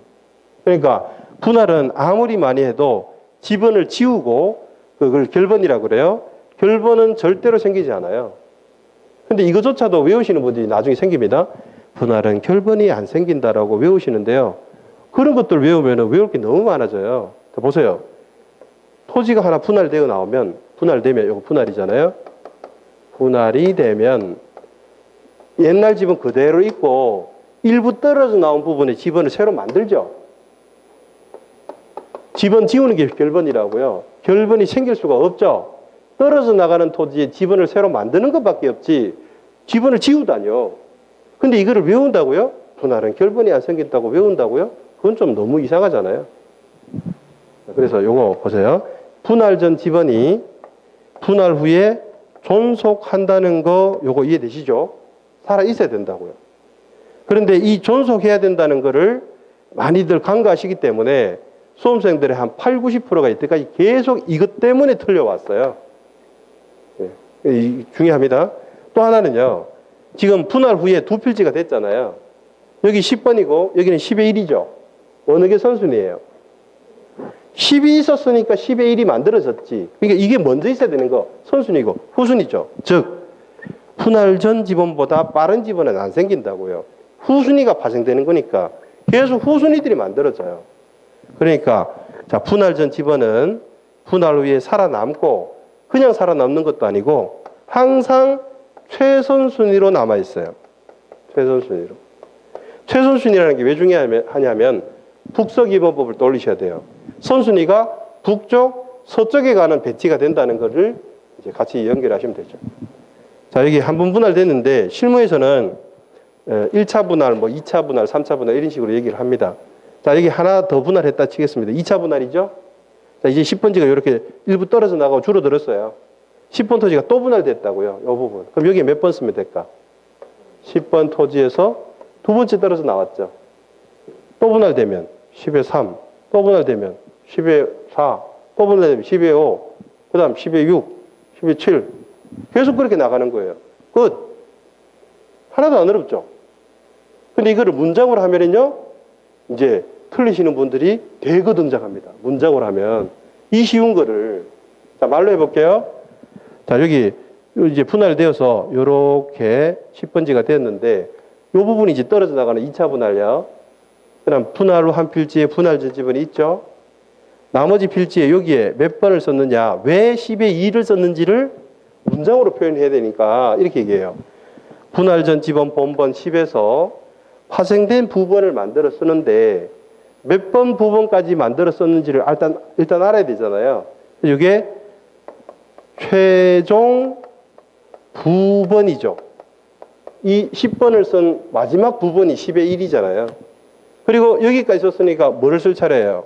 그러니까 분할은 아무리 많이 해도 지번을 지우고 그걸 결번이라고 그래요. 결번은 절대로 생기지 않아요. 근데 이거조차도 외우시는 분들이 나중에 생깁니다. 분할은 결번이 안 생긴다라고 외우시는데요. 그런 것들 외우면 외울 게 너무 많아져요. 보세요. 토지가 하나 분할되어 나오면 분할되면 이거 분할이잖아요. 분할이 되면 옛날 집은 그대로 있고 일부 떨어져 나온 부분에 지번을 새로 만들죠. 지번 지우는 게 결번이라고요. 결번이 생길 수가 없죠. 떨어져 나가는 토지에 지번을 새로 만드는 것밖에 없지 지번을 지우다뇨. 근데 이거를 외운다고요? 분할은 결번이 안 생긴다고 외운다고요? 그건 좀 너무 이상하잖아요. 그래서 요거 보세요. 분할 전 지번이 분할 후에 존속한다는 거 요거 이해되시죠? 살아 있어야 된다고요. 그런데 이 존속해야 된다는 거를 많이들 간과하시기 때문에 수험생들의 한 8, 90%가 이때까지 계속 이것 때문에 틀려왔어요. 네. 중요합니다. 또 하나는요. 지금 분할 후에 두 필지가 됐잖아요. 여기 10번이고 여기는 10의 1이죠. 어느 게 선순위예요? 10이 있었으니까 10의 1이 만들어졌지. 그러니까 이게 먼저 있어야 되는 거 선순위고 후순위죠. 즉 분할 전 지번보다 빠른 지번은 안 생긴다고요. 후순위가 파생되는 거니까 계속 후순위들이 만들어져요. 그러니까 자, 분할 전 지번은 분할 후에 살아남고 그냥 살아남는 것도 아니고 항상 최선순위로 남아있어요. 최선순위로. 최선순위라는 게 왜 중요하냐면 북서기번법을 떠올리셔야 돼요. 선순위가 북쪽, 서쪽에 가는 배치가 된다는 것을 이제 같이 연결하시면 되죠. 자, 여기 한 번 분할됐는데 실무에서는 1차 분할, 뭐 2차 분할, 3차 분할 이런 식으로 얘기를 합니다. 자, 여기 하나 더 분할했다 치겠습니다. 2차 분할이죠. 자, 이제 10번지가 이렇게 일부 떨어져 나가고 줄어들었어요. 10번 토지가 또 분할됐다고요. 이 부분. 그럼 여기에 몇 번 쓰면 될까? 10번 토지에서 두 번째 떨어져 나왔죠. 또 분할되면 10의 3, 또 분할되면 10의 4, 또 분할되면 10의 5, 그 다음 10의 6, 10의 7. 계속 그렇게 나가는 거예요. 끝. 하나도 안 어렵죠? 근데 이거를 문장으로 하면은요, 이제 틀리시는 분들이 대거 등장합니다. 문장으로 하면. 이 쉬운 거를. 자, 말로 해볼게요. 자, 여기 이제 분할되어서 요렇게 10번지가 됐는데, 요 부분이 이제 떨어져 나가는 2차 분할요. 그 다음 분할 후 한 필지에 분할 전 지번이 있죠. 나머지 필지에 여기에 몇 번을 썼느냐, 왜 10의 2를 썼는지를 문장으로 표현해야 되니까 이렇게 얘기해요. 분할 전 지번 본번 10에서 파생된 부번을 만들어 쓰는데 몇 번 부번까지 만들어 썼는지를 일단 알아야 되잖아요. 이게 최종 부번이죠. 이 10번을 쓴 마지막 부번이 10의 1이잖아요. 그리고 여기까지 썼으니까 뭐를 쓸 차례예요?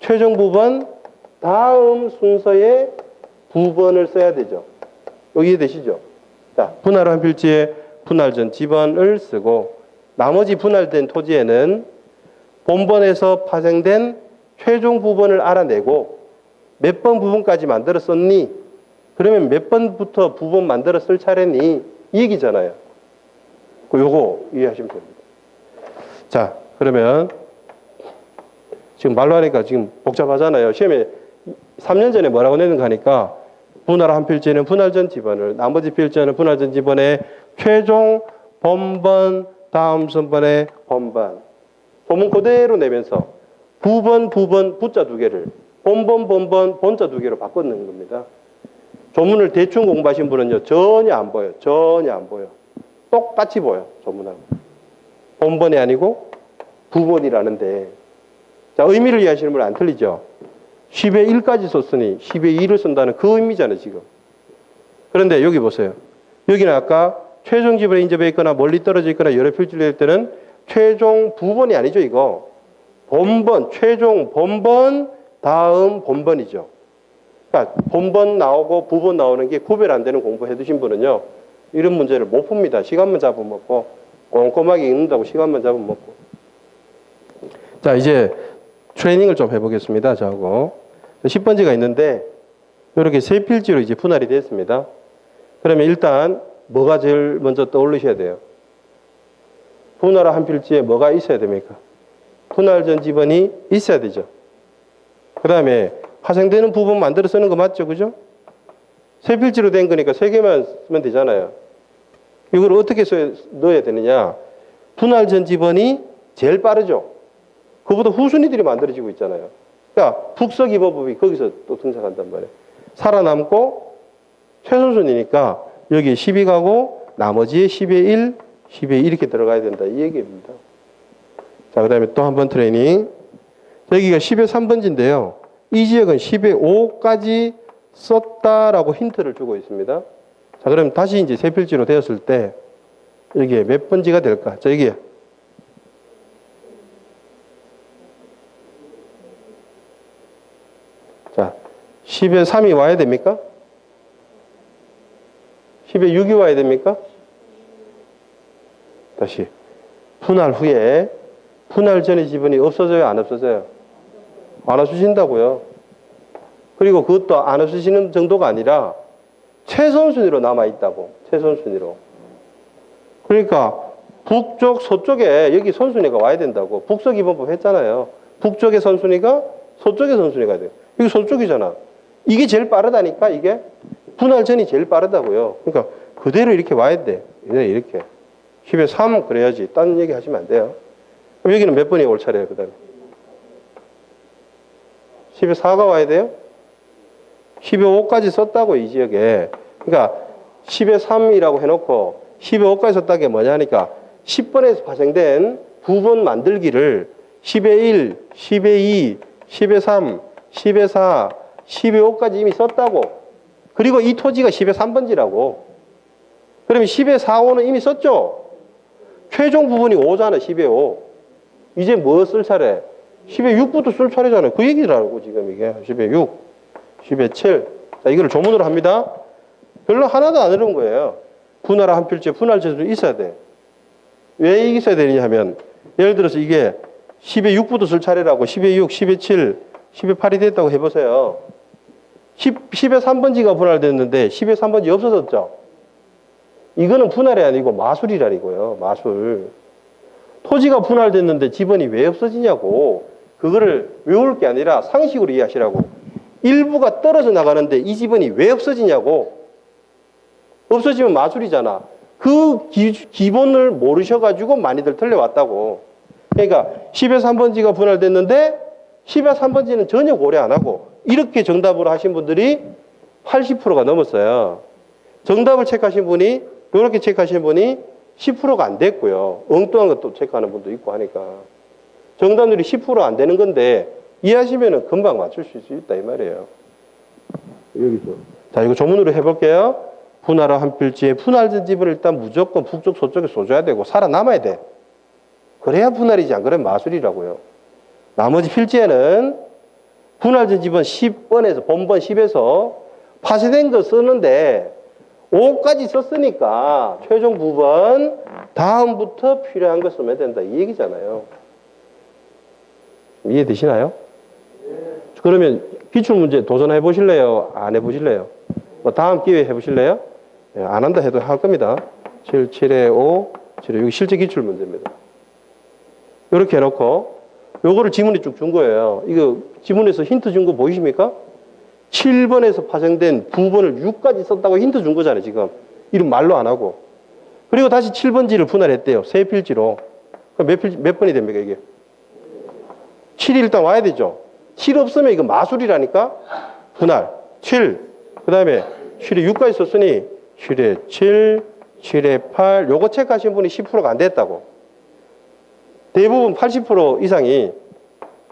최종 부번 다음 순서의 부번을 써야 되죠. 여기 이해되시죠? 자, 분할 한 필지에 분할 전 지번을 쓰고 나머지 분할된 토지에는 본번에서 파생된 최종 부번을 알아내고 몇 번 부분까지 만들어 썼니? 그러면 몇 번부터 부분 만들어 쓸 차례니? 이 얘기잖아요. 요거 이해하시면 됩니다. 자, 그러면 지금 말로 하니까 지금 복잡하잖아요. 시험에 3년 전에 뭐라고 내는가 하니까 분할 한 필지에는 분할 전 지번을, 나머지 필지에는 분할 전 지번의 최종 본번, 다음 선번의 본번. 본문 그대로 내면서 부번, 부자 두 개를 본번, 본자 두 개로 바꿔놓는 겁니다. 조문을 대충 공부하신 분은요, 전혀 안 보여요. 전혀 안 보여. 똑같이 보여, 조문하고. 본번이 아니고 부번이라는데. 자, 의미를 이해하시는 분은 안 틀리죠? 10의 1까지 썼으니 10의 2를 쓴다는 그 의미잖아요, 지금. 그런데 여기 보세요. 여기는 아까 최종 지번에 인접해 있거나 멀리 떨어져 있거나 여러 필지를 낼 때는 최종 부번이 아니죠, 이거. 본번, 최종 본번, 다음 본번이죠. 그러니까 본번 나오고 부번 나오는 게 구별 안 되는 공부 해두신 분은요, 이런 문제를 못 풉니다. 시간만 잡아먹고, 꼼꼼하게 읽는다고 시간만 잡아먹고. 자, 이제 트레이닝을 좀 해보겠습니다. 저하고. 10번지가 있는데, 이렇게 세 필지로 이제 분할이 됐습니다. 그러면 일단, 뭐가 제일 먼저 떠올리셔야 돼요? 분할 한 필지에 뭐가 있어야 됩니까? 분할 전 지번이 있어야 되죠. 그 다음에 파생되는 부분 만들어 쓰는 거 맞죠? 그죠? 세 필지로 된 거니까 세 개만 쓰면 되잖아요. 이걸 어떻게 넣어야 되느냐? 분할 전 지번이 제일 빠르죠. 그보다 후순위들이 만들어지고 있잖아요. 그러니까 북서기번법이 거기서 또 등장한단 말이에요. 살아남고 최선순위니까 여기 12 가고 나머지에 10의 1, 10의 2 이렇게 들어가야 된다. 이 얘기입니다. 자, 그 다음에 또 한 번 트레이닝. 여기가 10의 3번지인데요. 이 지역은 10의 5까지 썼다라고 힌트를 주고 있습니다. 자, 그럼 다시 이제 세 필지로 되었을 때 여기에 몇 번지가 될까? 자, 여기에. 자, 10의 3이 와야 됩니까? 10의 6이 와야 됩니까? 다시. 분할 후에 분할 전의 지분이 없어져요? 안 없어져요? 안 없어진다고요. 그리고 그것도 안 없어지는 정도가 아니라 최선순위로 남아있다고. 최선순위로. 그러니까 북쪽, 서쪽에 여기 선순위가 와야 된다고. 북서기본법 했잖아요. 북쪽의 선순위가 서쪽의 선순위가 돼요. 여기 서쪽이잖아. 이게 제일 빠르다니까, 이게. 분할전이 제일 빠르다고요. 그러니까 그대로 이렇게 와야 돼. 이렇게. 10의 3 그래야지. 딴 얘기 하시면 안 돼요. 그럼 여기는 몇 번이 올 차례예요, 그 다음에? 10의 4가 와야 돼요? 10의 5까지 썼다고, 이 지역에. 그러니까 10의 3이라고 해놓고 10의 5까지 썼다는 게 뭐냐니까 10번에서 파생된 부분 만들기를 10의 1, 10의 2, 10의 3, 10의 4, 10의 5까지 이미 썼다고. 그리고 이 토지가 10의 3번지라고. 그러면 10의 4, 5는 이미 썼죠? 최종 부분이 5잖아, 10의 5. 이제 뭐 쓸 차례? 10의 6부터 쓸 차례잖아요. 그 얘기라고, 지금 이게. 10의 6, 10의 7. 자, 이거를 조문으로 합니다. 별로 하나도 안 어려운 거예요. 분할화 한 필지에 분할제도 있어야 돼. 왜 있어야 되느냐 하면, 예를 들어서 이게 10의 6부터 쓸 차례라고 10의 6, 10의 7, 10의 8이 됐다고 해보세요. 10의 3번지가 분할됐는데 10의 3번지 없어졌죠? 이거는 분할이 아니고 마술이라니고요. 마술. 토지가 분할됐는데 지번이 왜 없어지냐고. 그거를 외울 게 아니라 상식으로 이해하시라고. 일부가 떨어져 나가는데 이 지번이 왜 없어지냐고. 없어지면 마술이잖아. 그 기본을 모르셔가지고 많이들 틀려왔다고. 그러니까 10의 3번지가 분할됐는데 10의 3번지는 전혀 고려 안 하고 이렇게 정답으로 하신 분들이 80%가 넘었어요. 정답을 체크하신 분이, 이렇게 체크하신 분이 10%가 안 됐고요. 엉뚱한 것도 체크하는 분도 있고 하니까. 정답률이 10% 안 되는 건데 이해하시면 금방 맞출 수 있다 이 말이에요. 여기서. 자, 이거 조문으로 해볼게요. 분할화 한 필지에 분할된 집을 일단 무조건 북쪽, 서쪽에 쏘줘야 되고 살아남아야 돼. 그래야 분할이지, 안 그러면 마술이라고요. 나머지 필지에는 분할된 집은 10번에서, 본번 10에서 파쇄된 거 쓰는데 5까지 썼으니까 최종 부분 다음부터 필요한 거 쓰면 된다. 이 얘기잖아요. 이해되시나요? 그러면 기출문제 도전해 보실래요? 안 해보실래요? 뭐 다음 기회에 해보실래요? 안 한다 해도 할 겁니다. 7, 7에 5, 7에 6. 실제 기출문제입니다. 이렇게 해놓고 요거를 지문에 쭉 준 거예요. 이거 지문에서 힌트 준 거 보이십니까? 7번에서 파생된 부분을 6까지 썼다고 힌트 준 거잖아요, 지금. 이름 말로 안 하고. 그리고 다시 7번지를 분할했대요. 세 필지로. 그럼 몇 번이 됩니까, 이게? 7이 일단 와야 되죠. 7 없으면 이거 마술이라니까? 분할. 7. 그 다음에 7에 6까지 썼으니 7에 7, 7에 8. 요거 체크하신 분이 10%가 안 됐다고. 대부분 80% 이상이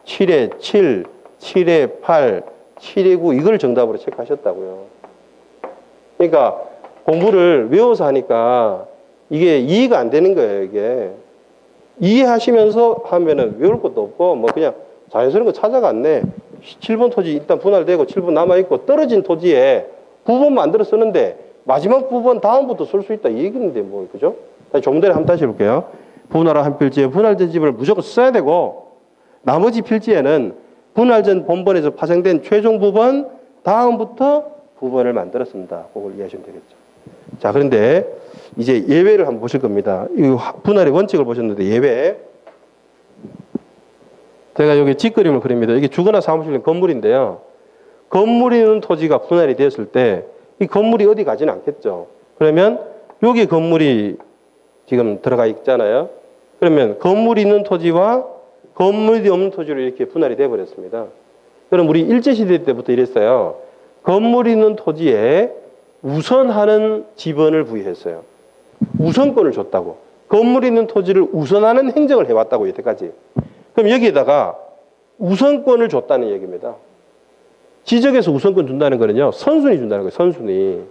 7에 7, 7에 8, 7에 9 이걸 정답으로 체크하셨다고요. 그러니까 공부를 외워서 하니까 이게 이해가 안 되는 거예요, 이게. 이해하시면서 하면은 외울 것도 없고 뭐 그냥 자연스러운 거 찾아갔네. 7번 토지 일단 분할되고 7번 남아있고 떨어진 토지에 부분 만들어 쓰는데 마지막 부분 다음부터 쓸 수 있다 이 얘기인데 뭐, 그죠? 다시 조문대로 한번 다시 해볼게요. 분할화 한 필지에 분할된 집을 무조건 써야 되고 나머지 필지에는 분할전 본번에서 파생된 최종 부분 다음부터 부분을 만들었습니다. 그걸 이해하시면 되겠죠. 자, 그런데 이제 예외를 한번 보실 겁니다. 이 분할의 원칙을 보셨는데 예외. 제가 여기 직그림을 그립니다. 이게 주거나 사무실 건물인데요. 건물이 있는 토지가 분할이 되었을 때 이 건물이 어디 가지는 않겠죠. 그러면 여기 건물이 지금 들어가 있잖아요. 그러면 건물이 있는 토지와 건물이 없는 토지로 이렇게 분할이 되어버렸습니다. 그럼 우리 일제시대 때부터 이랬어요. 건물이 있는 토지에 우선하는 지번을 부여했어요. 우선권을 줬다고. 건물이 있는 토지를 우선하는 행정을 해왔다고 여태까지. 그럼 여기에다가 우선권을 줬다는 얘기입니다. 지적에서 우선권 준다는 거는요. 선순위 준다는 거예요. 선순위.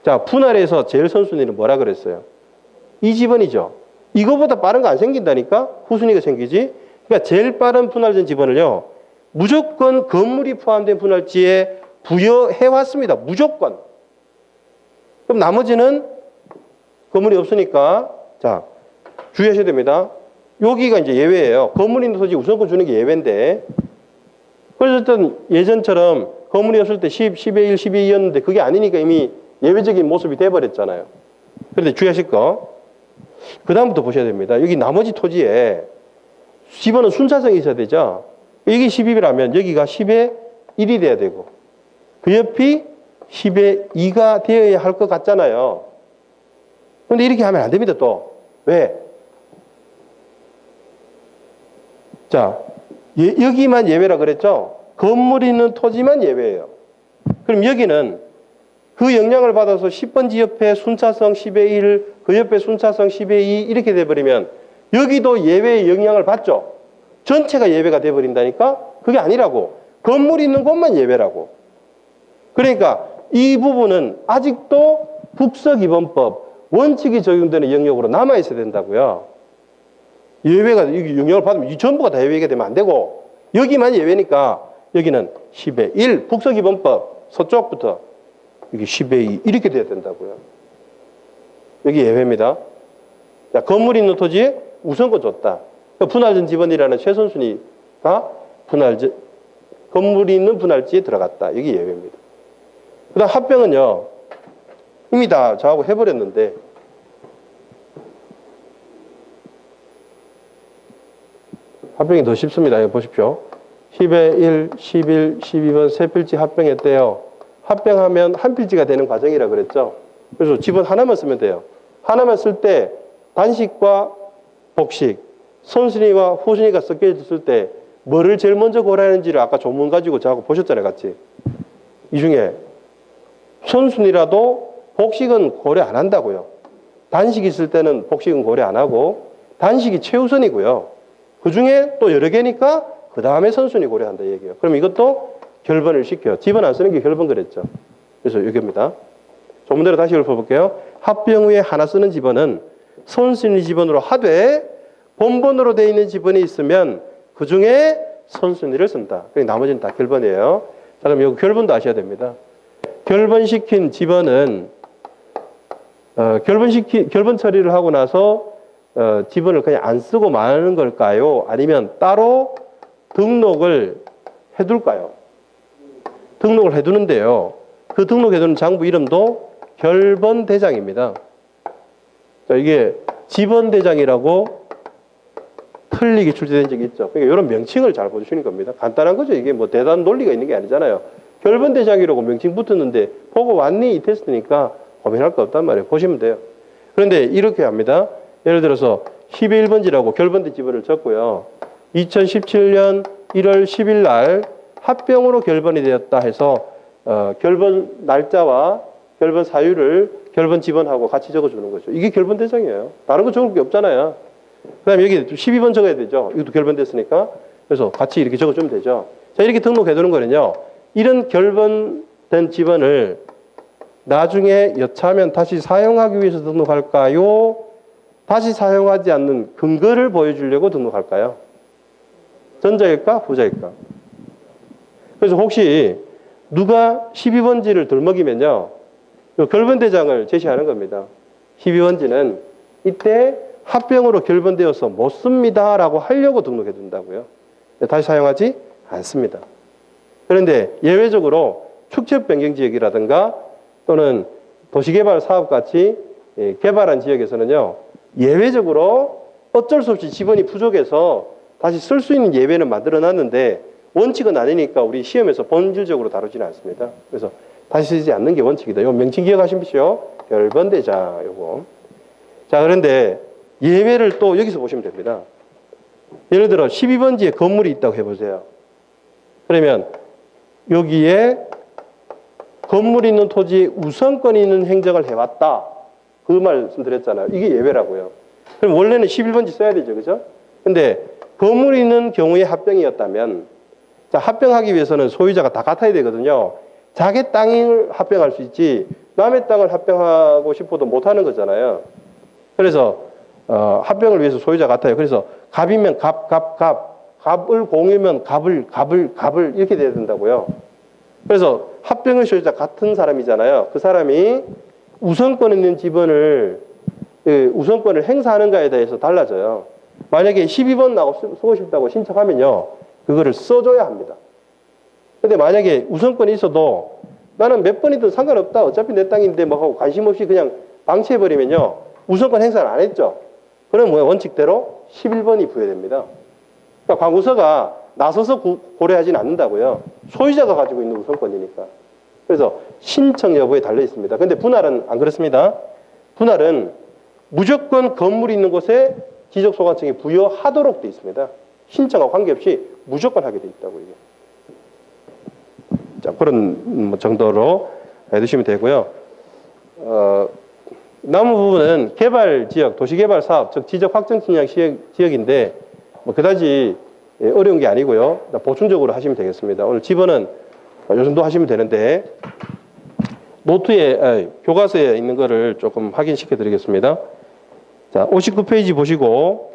자, 분할에서 제일 선순위는 뭐라 그랬어요? 이 지번이죠. 이거보다 빠른 거 안 생긴다니까? 후순위가 생기지. 그러니까 제일 빠른 분할된 지번을요. 무조건 건물이 포함된 분할지에 부여해왔습니다. 무조건. 그럼 나머지는 건물이 없으니까 자, 주의하셔야 됩니다. 여기가 이제 예외예요. 건물이 있는 토지 우선권 주는 게 예외인데 그래서 어떤 예전처럼 건물이 없을 때 10, 10의 1, 12, 2였는데 그게 아니니까 이미 예외적인 모습이 돼버렸잖아요. 그런데 주의하실 거 그 다음부터 보셔야 됩니다. 여기 나머지 토지에 집어는 순차성이 있어야 되죠. 이게 10이라면 여기가 10의 1이 돼야 되고 그 옆이 10의 2가 되어야 할 것 같잖아요. 그런데 이렇게 하면 안 됩니다. 또 왜? 자, 여기만 예외라 그랬죠? 건물 있는 토지만 예외예요. 그럼 여기는 그 영향을 받아서 10번지 옆에 순차성 10의 1, 그 옆에 순차성 10의 2 이렇게 돼버리면 여기도 예외의 영향을 받죠? 전체가 예외가 돼버린다니까? 그게 아니라고. 건물 있는 곳만 예외라고. 그러니까 이 부분은 아직도 북서기본법 원칙이 적용되는 영역으로 남아있어야 된다고요. 예외가, 영향을 받으면 이 전부가 다 예외가 되면 안 되고 여기만 예외니까 여기는 10의 1, 북서기본법 서쪽부터 여기 10의 2 이렇게 돼야 된다고요. 여기 예외입니다. 자, 건물 있는 토지에 우선권 줬다. 분할전 지번이라는 최선순위가 건물이 있는 분할지에 들어갔다. 여기 예외입니다. 그 다음 합병은요. 이미 다 저하고 해버렸는데 합병이 더 쉽습니다. 이거 보십시오. 10의 1, 11, 12번 세 필지 합병했대요. 합병하면 한 필지가 되는 과정이라 그랬죠. 그래서 지번 하나만 쓰면 돼요. 하나만 쓸 때 단식과 복식, 선순위와 후순위가 섞여 있을 때 뭐를 제일 먼저 고려하는지를 아까 조문 가지고 저하고 보셨잖아요. 같이. 이 중에 선순위라도 복식은 고려 안 한다고요. 단식이 있을 때는 복식은 고려 안 하고 단식이 최우선이고요. 그 중에 또 여러 개니까 그 다음에 선순위 고려한다 얘기예요. 그럼 이것도 결번을 시켜요. 지번 안 쓰는 게 결번 그랬죠. 그래서 여기입니다. 조문대로 다시 읊어볼게요. 합병 후에 하나 쓰는 지번은 선순위 지번으로 하되 본번으로 되어 있는 지번이 있으면 그 중에 선순위를 쓴다. 그러니까 나머지는 다 결번이에요. 자, 그럼 여기 결번도 아셔야 됩니다. 결번시킨 지번은 결번 처리를 하고 나서 지번을 그냥 안 쓰고 마는 걸까요? 아니면 따로 등록을 해둘까요? 등록을 해두는데요. 그 등록해두는 장부 이름도 결번대장입니다. 자, 이게 지번대장이라고 틀리게 출제된 적이 있죠. 그러니까 이런 명칭을 잘 보여주시는 겁니다. 간단한 거죠. 이게 뭐 대단한 논리가 있는 게 아니잖아요. 결번대장이라고 명칭 붙었는데 보고 왔니? 이 테스트니까 고민할 거 없단 말이에요. 보시면 돼요. 그런데 이렇게 합니다. 예를 들어서 11번지라고 결번대 지번을 적고요. 2017년 1월 10일 날 합병으로 결번이 되었다 해서 결번 날짜와 결번 사유를 결번 지번하고 같이 적어주는 거죠. 이게 결번대장이에요. 다른 거 적을 게 없잖아요. 그 다음에 여기 12번 적어야 되죠. 이것도 결번됐으니까. 그래서 같이 이렇게 적어주면 되죠. 자, 이렇게 등록해두는 거는요. 이런 결번된 지번을 나중에 여차하면 다시 사용하기 위해서 등록할까요? 다시 사용하지 않는 근거를 보여주려고 등록할까요? 전자일까? 후자일까? 그래서 혹시 누가 12번지를 덜 먹이면요. 결번대장을 제시하는 겁니다. 12번지는 이때 합병으로 결번되어서 못 씁니다 라고 하려고 등록해 준다고요. 다시 사용하지 않습니다. 그런데 예외적으로 축척변경지역이라든가 또는 도시개발 사업같이 개발한 지역에서는요. 예외적으로 어쩔 수 없이 지번이 부족해서 다시 쓸 수 있는 예외는 만들어놨는데 원칙은 아니니까 우리 시험에서 본질적으로 다루지는 않습니다. 그래서 다시 쓰지 않는 게 원칙이다. 이거 명칭 기억하십시오. 결번대장 요거. 자, 그런데 예외를 또 여기서 보시면 됩니다. 예를 들어 12번지에 건물이 있다고 해보세요. 그러면 여기에 건물이 있는 토지에 우선권이 있는 행정을 해왔다. 그 말씀드렸잖아요. 이게 예외라고요. 그럼 원래는 11번지 써야 되죠. 그죠? 근데 건물이 있는 경우에 합병이었다면 자, 합병하기 위해서는 소유자가 다 같아야 되거든요. 자기 땅을 합병할 수 있지 남의 땅을 합병하고 싶어도 못하는 거잖아요. 그래서 합병을 위해서 소유자 같아요. 그래서 갑이면 갑을 공유면 갑을 이렇게 돼야 된다고요. 그래서 합병의 소유자 같은 사람이잖아요. 그 사람이 우선권 있는 지번을 우선권을 행사하는가에 대해서 달라져요. 만약에 12번 나고 쓰고 싶다고 신청하면요. 그거를 써줘야 합니다. 근데 만약에 우선권이 있어도 나는 몇 번이든 상관없다. 어차피 내 땅인데 뭐 하고 관심 없이 그냥 방치해버리면요. 우선권 행사를 안 했죠. 그럼 뭐야? 원칙대로 11번이 부여됩니다. 그러니까 관고서가 나서서 고려하지는 않는다고요. 소유자가 가지고 있는 우선권이니까. 그래서 신청 여부에 달려 있습니다. 근데 분할은 안 그렇습니다. 분할은 무조건 건물이 있는 곳에 지적소관청이 부여하도록 돼 있습니다. 신청과 관계없이 무조건 하게 돼 있다고 이게. 자, 그런 정도로 해두시면 되고요. 남은 부분은 개발 지역, 도시개발 사업, 즉 지적 확정 침략 지역인데 뭐 그다지 어려운 게 아니고요. 보충적으로 하시면 되겠습니다. 오늘 집어는 요 정도 하시면 되는데 노트에 교과서에 있는 거를 조금 확인시켜 드리겠습니다. 자, 59페이지 보시고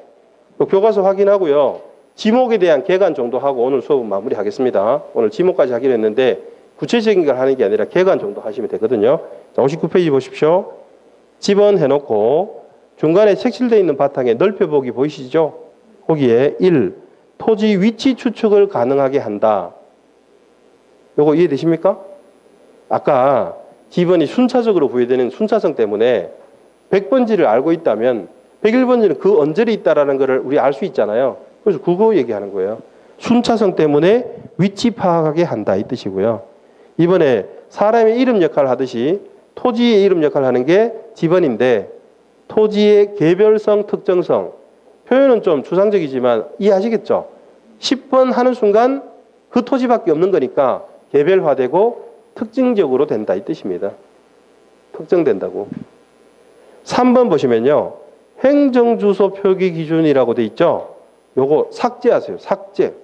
교과서 확인하고요. 지목에 대한 개관 정도 하고 오늘 수업은 마무리하겠습니다. 오늘 지목까지 하기로 했는데 구체적인 걸 하는 게 아니라 개관 정도 하시면 되거든요. 자, 59페이지 보십시오. 집어해놓고 중간에 색칠되어 있는 바탕에 넓혀보기 보이시죠? 거기에 1. 토지 위치 추측을 가능하게 한다. 요거 이해되십니까? 아까 지번이 순차적으로 부여되는 순차성 때문에 100번지를 알고 있다면 101번지는 그 언저리 있다라는 것을 우리 알 수 있잖아요. 그래서 그거 얘기하는 거예요. 순차성 때문에 위치 파악하게 한다 이 뜻이고요. 이번에 사람의 이름 역할을 하듯이 토지의 이름 역할을 하는 게 지번인데 토지의 개별성, 특정성 표현은 좀 추상적이지만 이해하시겠죠? 10번 하는 순간 그 토지밖에 없는 거니까 개별화되고 특징적으로 된다 이 뜻입니다. 특정된다고. 3번 보시면요. 행정주소 표기 기준이라고 돼 있죠? 요거 삭제하세요. 삭제.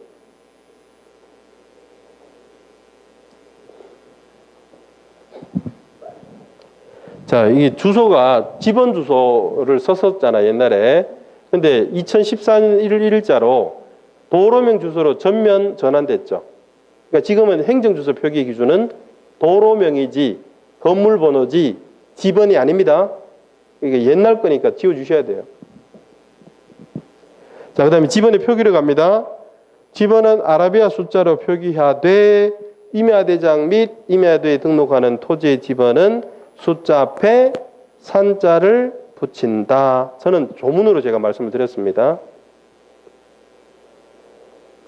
자, 이게 주소가 집원 주소를 썼었잖아, 옛날에. 근데 2014년 1월 1일자로 도로명 주소로 전면 전환됐죠. 그러니까 지금은 행정주소 표기 기준은 도로명이지, 건물 번호지, 집원이 아닙니다. 이게 옛날 거니까 지워주셔야 돼요. 자, 그 다음에 집원의 표기로 갑니다. 집원은 아라비아 숫자로 표기하되 임야대장 및 임야대에 등록하는 토지의 집원은 숫자 앞에 산자를 붙인다. 저는 조문으로 제가 말씀을 드렸습니다.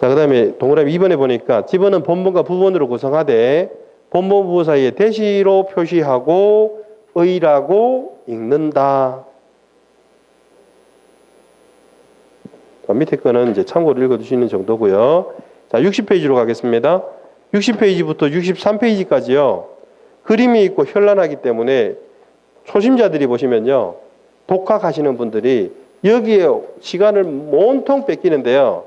자, 그 다음에 동그라미 2번에 보니까 집원은 본본과 부본으로 구성하되 본본 부호 사이에 대시로 표시하고 의라고 읽는다. 자, 밑에 거는 이제 참고로 읽어두시는 정도고요. 자, 60페이지로 가겠습니다. 60페이지부터 63페이지까지요. 그림이 있고 현란하기 때문에 초심자들이 보시면요. 독학하시는 분들이 여기에 시간을 온통 뺏기는데요.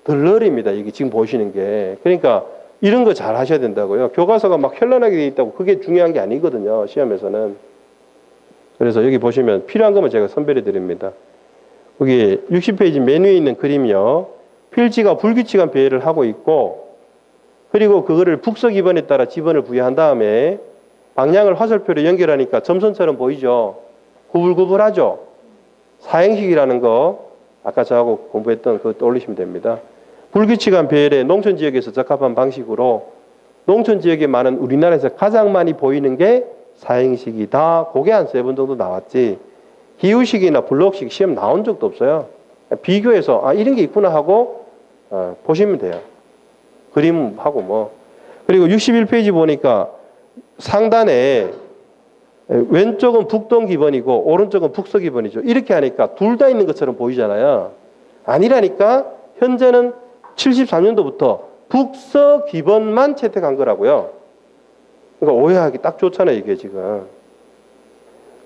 덜러리입니다. 이게 지금 보시는 게. 그러니까 이런 거 잘 하셔야 된다고요. 교과서가 막 현란하게 되어 있다고 그게 중요한 게 아니거든요. 시험에서는. 그래서 여기 보시면 필요한 것만 제가 선별해 드립니다. 여기 60페이지 맨 위에 있는 그림이요. 필지가 불규칙한 배열을 하고 있고 그리고 그거를 북서 기번에 따라 지번을 부여한 다음에 방향을 화살표로 연결하니까 점선처럼 보이죠. 구불구불하죠. 사행식이라는 거 아까 저하고 공부했던 그거 떠올리시면 됩니다. 불규칙한 배열에 농촌 지역에서 적합한 방식으로 농촌 지역에 많은 우리나라에서 가장 많이 보이는 게 사행식이다. 그게 한 3번 정도 나왔지. 기후식이나 블록식 시험 나온 적도 없어요. 비교해서 아 이런 게 있구나 하고 보시면 돼요. 그림하고 뭐. 그리고 61페이지 보니까 상단에 왼쪽은 북동 기번이고 오른쪽은 북서 기번이죠. 이렇게 하니까 둘 다 있는 것처럼 보이잖아요. 아니라니까 현재는 73년도부터 북서 기번만 채택한 거라고요. 그러니까 오해하기 딱 좋잖아요. 이게 지금.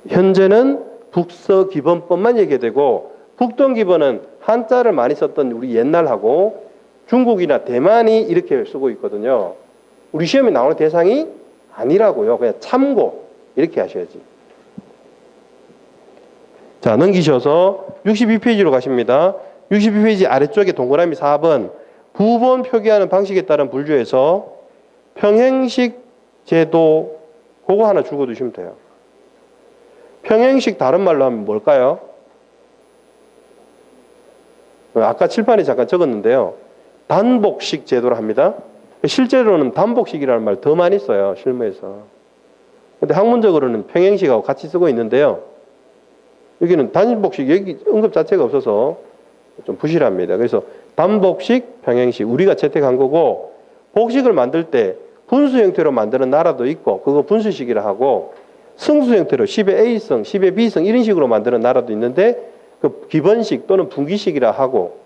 현재는 북서 기번법만 얘기되고 북동 기번은 한자를 많이 썼던 우리 옛날하고 중국이나 대만이 이렇게 쓰고 있거든요. 우리 시험에 나오는 대상이 아니라고요. 그냥 참고 이렇게 하셔야지. 자, 넘기셔서 62페이지로 가십니다. 62페이지 아래쪽에 동그라미 4번 부본 표기하는 방식에 따른 분류에서 평행식 제도 그거 하나 적어두시면 돼요. 평행식 다른 말로 하면 뭘까요? 아까 칠판에 잠깐 적었는데요. 단복식 제도로 합니다. 실제로는 단복식이라는 말 더 많이 써요. 실무에서. 근데 학문적으로는 평행식하고 같이 쓰고 있는데요. 여기는 단복식, 여기 언급 자체가 없어서 좀 부실합니다. 그래서 단복식, 평행식, 우리가 채택한 거고, 복식을 만들 때 분수 형태로 만드는 나라도 있고, 그거 분수식이라 하고, 승수 형태로 10의 A승, 10의 B승 이런 식으로 만드는 나라도 있는데, 그 기본식 또는 분기식이라 하고,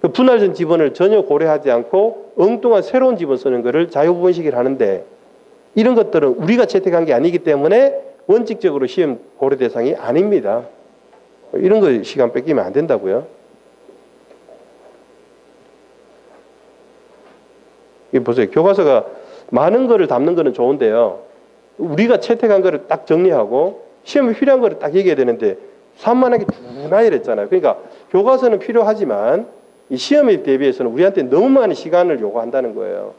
그 분할전 지번을 전혀 고려하지 않고 엉뚱한 새로운 지번 쓰는 거를 자유분식이라 하는데, 이런 것들은 우리가 채택한 게 아니기 때문에 원칙적으로 시험 고려 대상이 아닙니다. 이런 거 시간 뺏기면 안 된다고요. 이 보세요. 교과서가 많은 거를 담는 거는 좋은데요. 우리가 채택한 거를 딱 정리하고 시험에 필요한 거를 딱 얘기해야 되는데 산만하게 둔하게 했잖아요. 그러니까 교과서는 필요하지만 이 시험에 대비해서는 우리한테 너무 많은 시간을 요구한다는 거예요.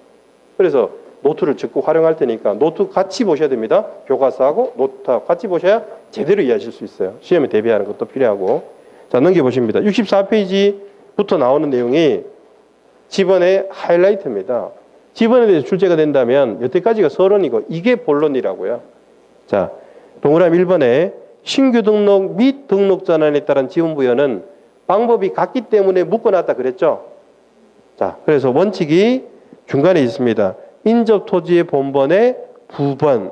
그래서 노트를 적극 활용할 테니까 노트 같이 보셔야 됩니다. 교과서하고 노트하고 같이 보셔야 제대로 이해하실 수 있어요. 시험에 대비하는 것도 필요하고. 자, 넘겨보십니다. 64페이지부터 나오는 내용이 지번의 하이라이트입니다. 지번에 대해서 출제가 된다면 여태까지가 서론이고 이게 본론이라고요. 자, 동그라미 1번에 신규 등록 및 등록 전환에 따른 지원 부여는 방법이 같기 때문에 묶어놨다 그랬죠. 자, 그래서 원칙이 중간에 있습니다. 인접 토지의 본번의 부번이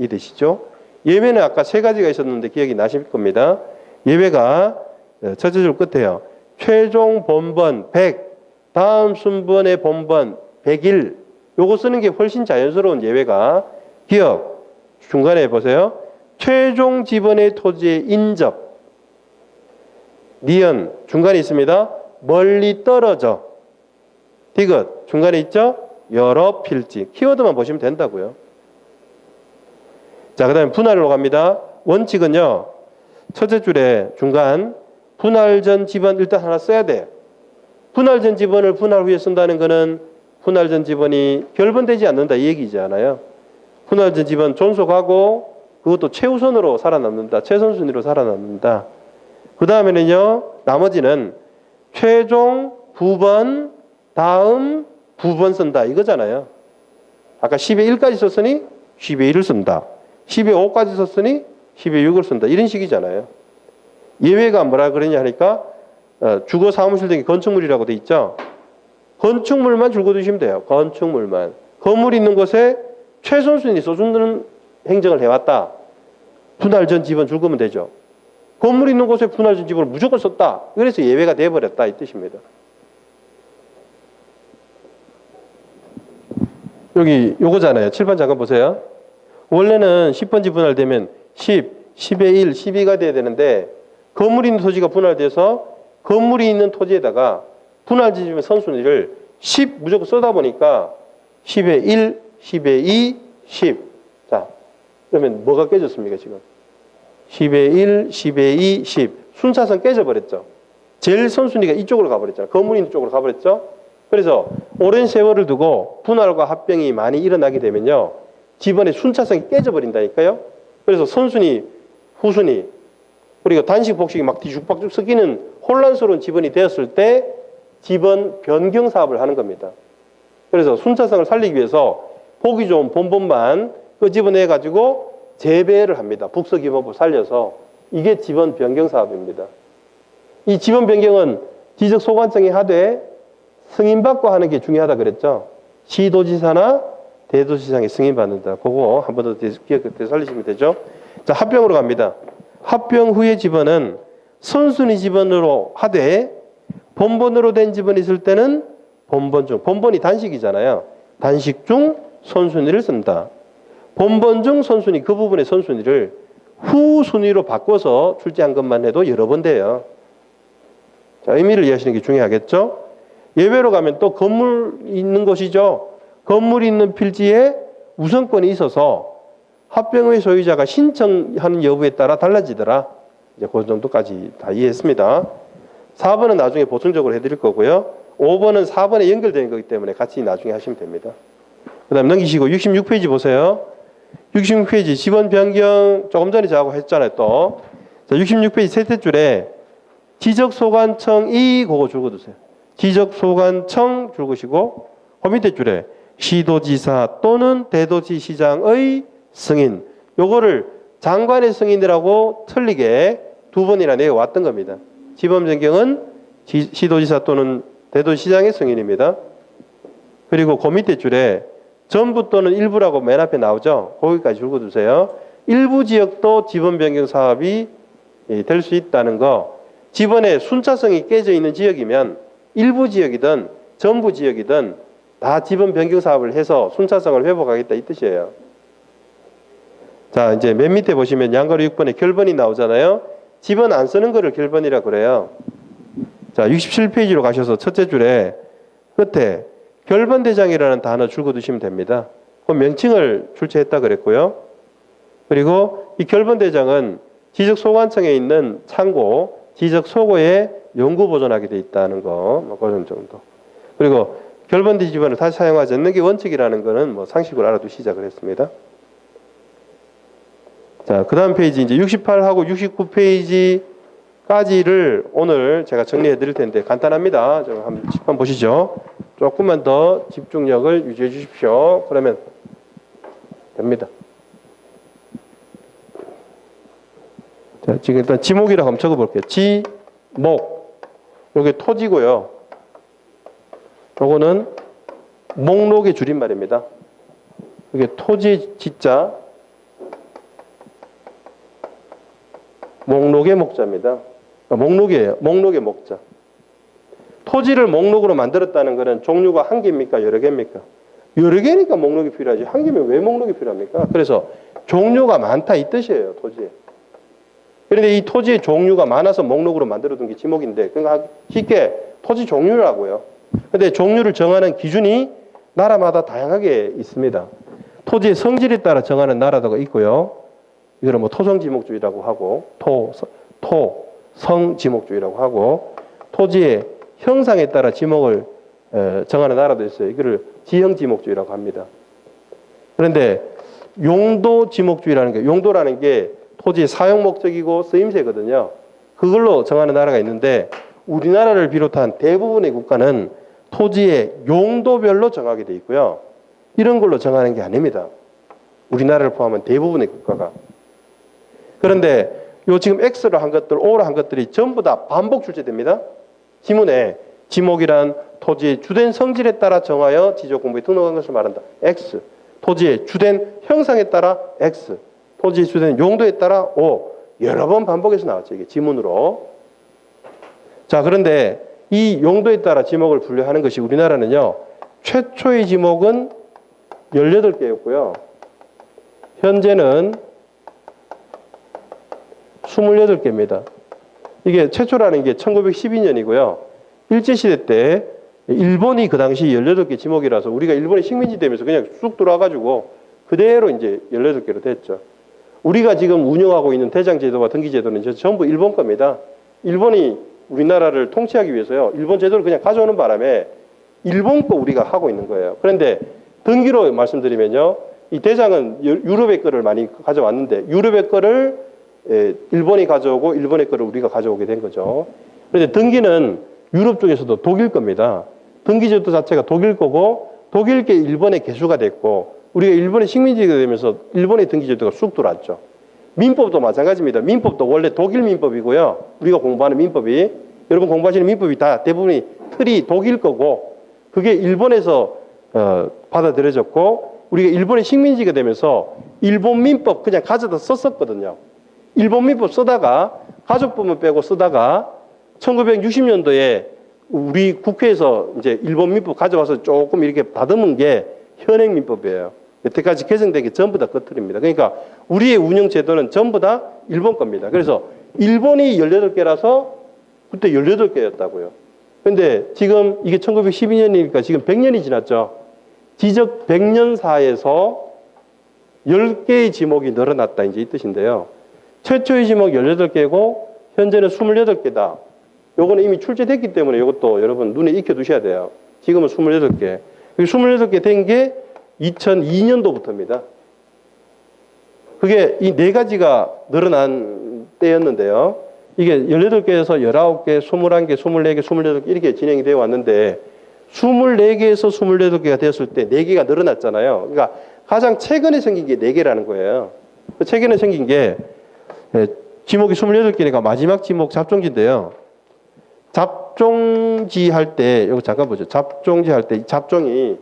되시죠. 예외는 아까 세 가지가 있었는데 기억이 나실 겁니다. 예외가 첫째 줄 끝에요. 최종 본번 100, 다음 순번의 본번 101. 요거 쓰는 게 훨씬 자연스러운 예외가 기억. 중간에 보세요. 최종 지번의 토지의 인접. 니은 중간에 있습니다. 멀리 떨어져. 디귿 중간에 있죠. 여러 필지. 키워드만 보시면 된다고요. 자, 그 다음에 분할로 갑니다. 원칙은요. 첫째 줄에 중간 분할전 지번 일단 하나 써야 돼. 분할전 지번을 분할 후에 쓴다는 거는 분할전 지번이 결번되지 않는다 이 얘기잖아요. 분할전 지번 존속하고 그것도 최우선으로 살아남는다. 최선순위로 살아남는다. 그 다음에는요. 나머지는 최종 부번 다음 부번 쓴다 이거잖아요. 아까 10의 1까지 썼으니 10의 1을 쓴다. 10의 5까지 썼으니 10의 6을 쓴다. 이런 식이잖아요. 예외가 뭐라 그러냐 하니까 주거 사무실 등의 건축물이라고 돼 있죠. 건축물만 줄고 두시면 돼요. 건축물만. 건물이 있는 곳에 최선순위 써주는 행정을 해왔다. 분할전 지번 줄 거면 되죠. 건물이 있는 곳에 분할전 지번을 무조건 썼다. 그래서 예외가 돼버렸다 이 뜻입니다. 여기 요거잖아요. 7번 잠깐 보세요. 원래는 10번지 분할되면 10, 10의 1, 12가 돼야 되는데 건물이 있는 토지가 분할돼서 건물이 있는 토지에다가 분할지점의 선순위를 10 무조건 써다 보니까 10의 1, 10의 2, 10. 자, 그러면 뭐가 깨졌습니까 지금? 10의 1, 10의 2, 10. 순차선 깨져버렸죠. 제일 선순위가 이쪽으로 가버렸잖아요. 건물이 있는 쪽으로 가버렸죠. 그래서 오랜 세월을 두고 분할과 합병이 많이 일어나게 되면요. 지번의 순차성이 깨져버린다니까요. 그래서 선순위, 후순위, 그리고 단식, 복식이 막 뒤죽박죽 섞이는 혼란스러운 지번이 되었을 때 지번 변경 사업을 하는 겁니다. 그래서 순차성을 살리기 위해서 보기 좋은 본번만 끄집어내가지고 재배를 합니다. 북서기본법 살려서. 이게 지번 변경 사업입니다. 이 지번 변경은 지적소관청이 하되 승인받고 하는 게 중요하다 그랬죠. 시도지사나 대도시장에 승인받는다. 그거 한 번 더 기억해 살리시면 되죠. 자, 합병으로 갑니다. 합병 후의 지번은 선순위 지번으로 하되 본번으로 된 지번이 있을 때는 본번 중, 본번이 단식이잖아요. 단식 중 선순위를 쓴다. 본번 중 선순위, 그 부분의 선순위를 후순위로 바꿔서 출제한 것만 해도 여러 번 돼요. 자, 의미를 이해하시는 게 중요하겠죠. 예외로 가면 또 건물 있는 곳이죠. 건물이 있는 필지에 우선권이 있어서 합병의 소유자가 신청하는 여부에 따라 달라지더라. 이제 그 정도까지 다 이해했습니다. 4번은 나중에 보충적으로 해드릴 거고요. 5번은 4번에 연결되는 거기 때문에 같이 나중에 하시면 됩니다. 그 다음 넘기시고 66페이지 보세요. 66페이지 지번 변경 조금 전에 저하고 했잖아요. 또 자, 66페이지 셋째 줄에 지적소관청이 그거 줄거두세요. 지적소관청 줄거시고 그 밑에 줄에 시도지사 또는 대도시시장의 승인 요거를 장관의 승인이라고 틀리게 두 번이나 내려왔던 겁니다. 지번 변경은 시도지사 또는 대도시장의 승인입니다. 그리고 그 밑에 줄에 전부 또는 일부라고 맨 앞에 나오죠. 거기까지 읽어두세요. 일부 지역도 지번 변경 사업이 될 수 있다는 거. 지번에 순차성이 깨져 있는 지역이면 일부 지역이든 전부 지역이든 다 지번 변경 사업을 해서 순차성을 회복하겠다 이 뜻이에요. 자, 이제 맨 밑에 보시면 양가로 6번에 결번이 나오잖아요. 지번 안 쓰는 거를 결번이라 그래요. 자, 67페이지로 가셔서 첫째 줄에 끝에 결번대장이라는 단어 줄거두시면 됩니다. 그 명칭을 출제했다 그랬고요. 그리고 이 결번대장은 지적소관청에 있는 창고, 지적소고에 연구보존하게 돼 있다는 거, 뭐 그런 정도. 그리고 결번대 지번을 다시 사용하지 않는 게 원칙이라는 거는 뭐 상식으로 알아두시자 그랬습니다. 자, 그 다음 페이지 이제 68하고 69페이지까지를 오늘 제가 정리해 드릴 텐데 간단합니다. 한번 보시죠. 조금만 더 집중력을 유지해 주십시오. 그러면 됩니다. 자, 지금 일단 지목이라고 한번 적어 볼게요. 지목. 요게 토지고요. 요거는 목록의 줄임말입니다. 이게 토지 지자, 목록의 목자입니다. 목록이에요. 목록의 목자. 토지를 목록으로 만들었다는 것은 종류가 한 개입니까? 여러 개입니까? 여러 개니까 목록이 필요하지. 한 개면 왜 목록이 필요합니까? 그래서 종류가 많다 이 뜻이에요. 토지에. 그런데 이 토지의 종류가 많아서 목록으로 만들어둔 게 지목인데, 그러니까 쉽게 토지 종류라고요. 그런데 종류를 정하는 기준이 나라마다 다양하게 있습니다. 토지의 성질에 따라 정하는 나라가 있고요. 이거는 뭐 토성지목주의라고 하고, 성지목주의라고 하고, 토지의 형상에 따라 지목을 정하는 나라도 있어요. 이거를 지형지목주의라고 합니다. 그런데 용도지목주의라는 게, 용도라는 게 토지의 사용 목적이고 쓰임새거든요. 그걸로 정하는 나라가 있는데 우리나라를 비롯한 대부분의 국가는 토지의 용도별로 정하게 돼 있고요. 이런 걸로 정하는 게 아닙니다. 우리나라를 포함한 대부분의 국가가. 그런데 요 지금 X로 한 것들, O로 한 것들이 전부 다 반복 출제됩니다. 지문에 지목이란 토지의 주된 성질에 따라 정하여 지적공부에 등록한 것을 말한다. X. 토지의 주된 형상에 따라 X. 토지의 주된 용도에 따라 O. 여러 번 반복해서 나왔죠. 이게 지문으로. 자, 그런데 이 용도에 따라 지목을 분류하는 것이 우리나라는요. 최초의 지목은 18개였고요. 현재는 28개입니다. 이게 최초라는 게 1912년이고요. 일제시대 때 일본이 그 당시 18개 지목이라서 우리가 일본의 식민지 되면서 그냥 쑥 들어와가지고 그대로 이제 18개로 됐죠. 우리가 지금 운영하고 있는 대장제도와 등기제도는 이제 전부 일본 겁니다. 일본이 우리나라를 통치하기 위해서요. 일본 제도를 그냥 가져오는 바람에 일본 거 우리가 하고 있는 거예요. 그런데 등기로 말씀드리면요. 이 대장은 유럽의 거를 많이 가져왔는데 유럽의 거를 일본이 가져오고 일본의 거를 우리가 가져오게 된 거죠. 그런데 등기는 유럽 중에서도 독일 겁니다. 등기제도 자체가 독일 거고 독일계 일본의 개수가 됐고 우리가 일본의 식민지가 되면서 일본의 등기제도가 쑥 들어왔죠. 민법도 마찬가지입니다. 민법도 원래 독일 민법이고요. 우리가 공부하는 민법이 여러분 공부하시는 민법이 다 대부분이 틀이 독일 거고 그게 일본에서 받아들여졌고 우리가 일본의 식민지가 되면서 일본 민법 그냥 가져다 썼었거든요. 일본 민법 쓰다가 가족부문 빼고 쓰다가 1960년도에 우리 국회에서 이제 일본 민법 가져와서 조금 이렇게 다듬은 게 현행 민법이에요. 여태까지 개정된 게 전부 다 겉틀입니다. 그러니까 우리의 운영 제도는 전부 다 일본 겁니다. 그래서 일본이 18개라서 그때 18개였다고요. 근데 지금 이게 1912년이니까 지금 100년이 지났죠. 지적 100년사에서 10개의 지목이 늘어났다 이제 이 뜻인데요. 최초의 지목 18개고 현재는 28개다. 요거는 이미 출제됐기 때문에 이것도 여러분 눈에 익혀두셔야 돼요. 지금은 28개. 28개 된 게 2002년도부터입니다. 그게 이 네 가지가 늘어난 때였는데요. 이게 18개에서 19개, 21개, 24개, 28개 이렇게 진행이 되어 왔는데 24개에서 28개가 되었을 때 4개가 늘어났잖아요. 그러니까 가장 최근에 생긴 게 4개라는 거예요. 최근에 생긴 게 지목이 28개니까 마지막 지목 잡종지인데요. 잡종지 할 때, 이거 잠깐 보죠. 잡종지 할 때, 잡종이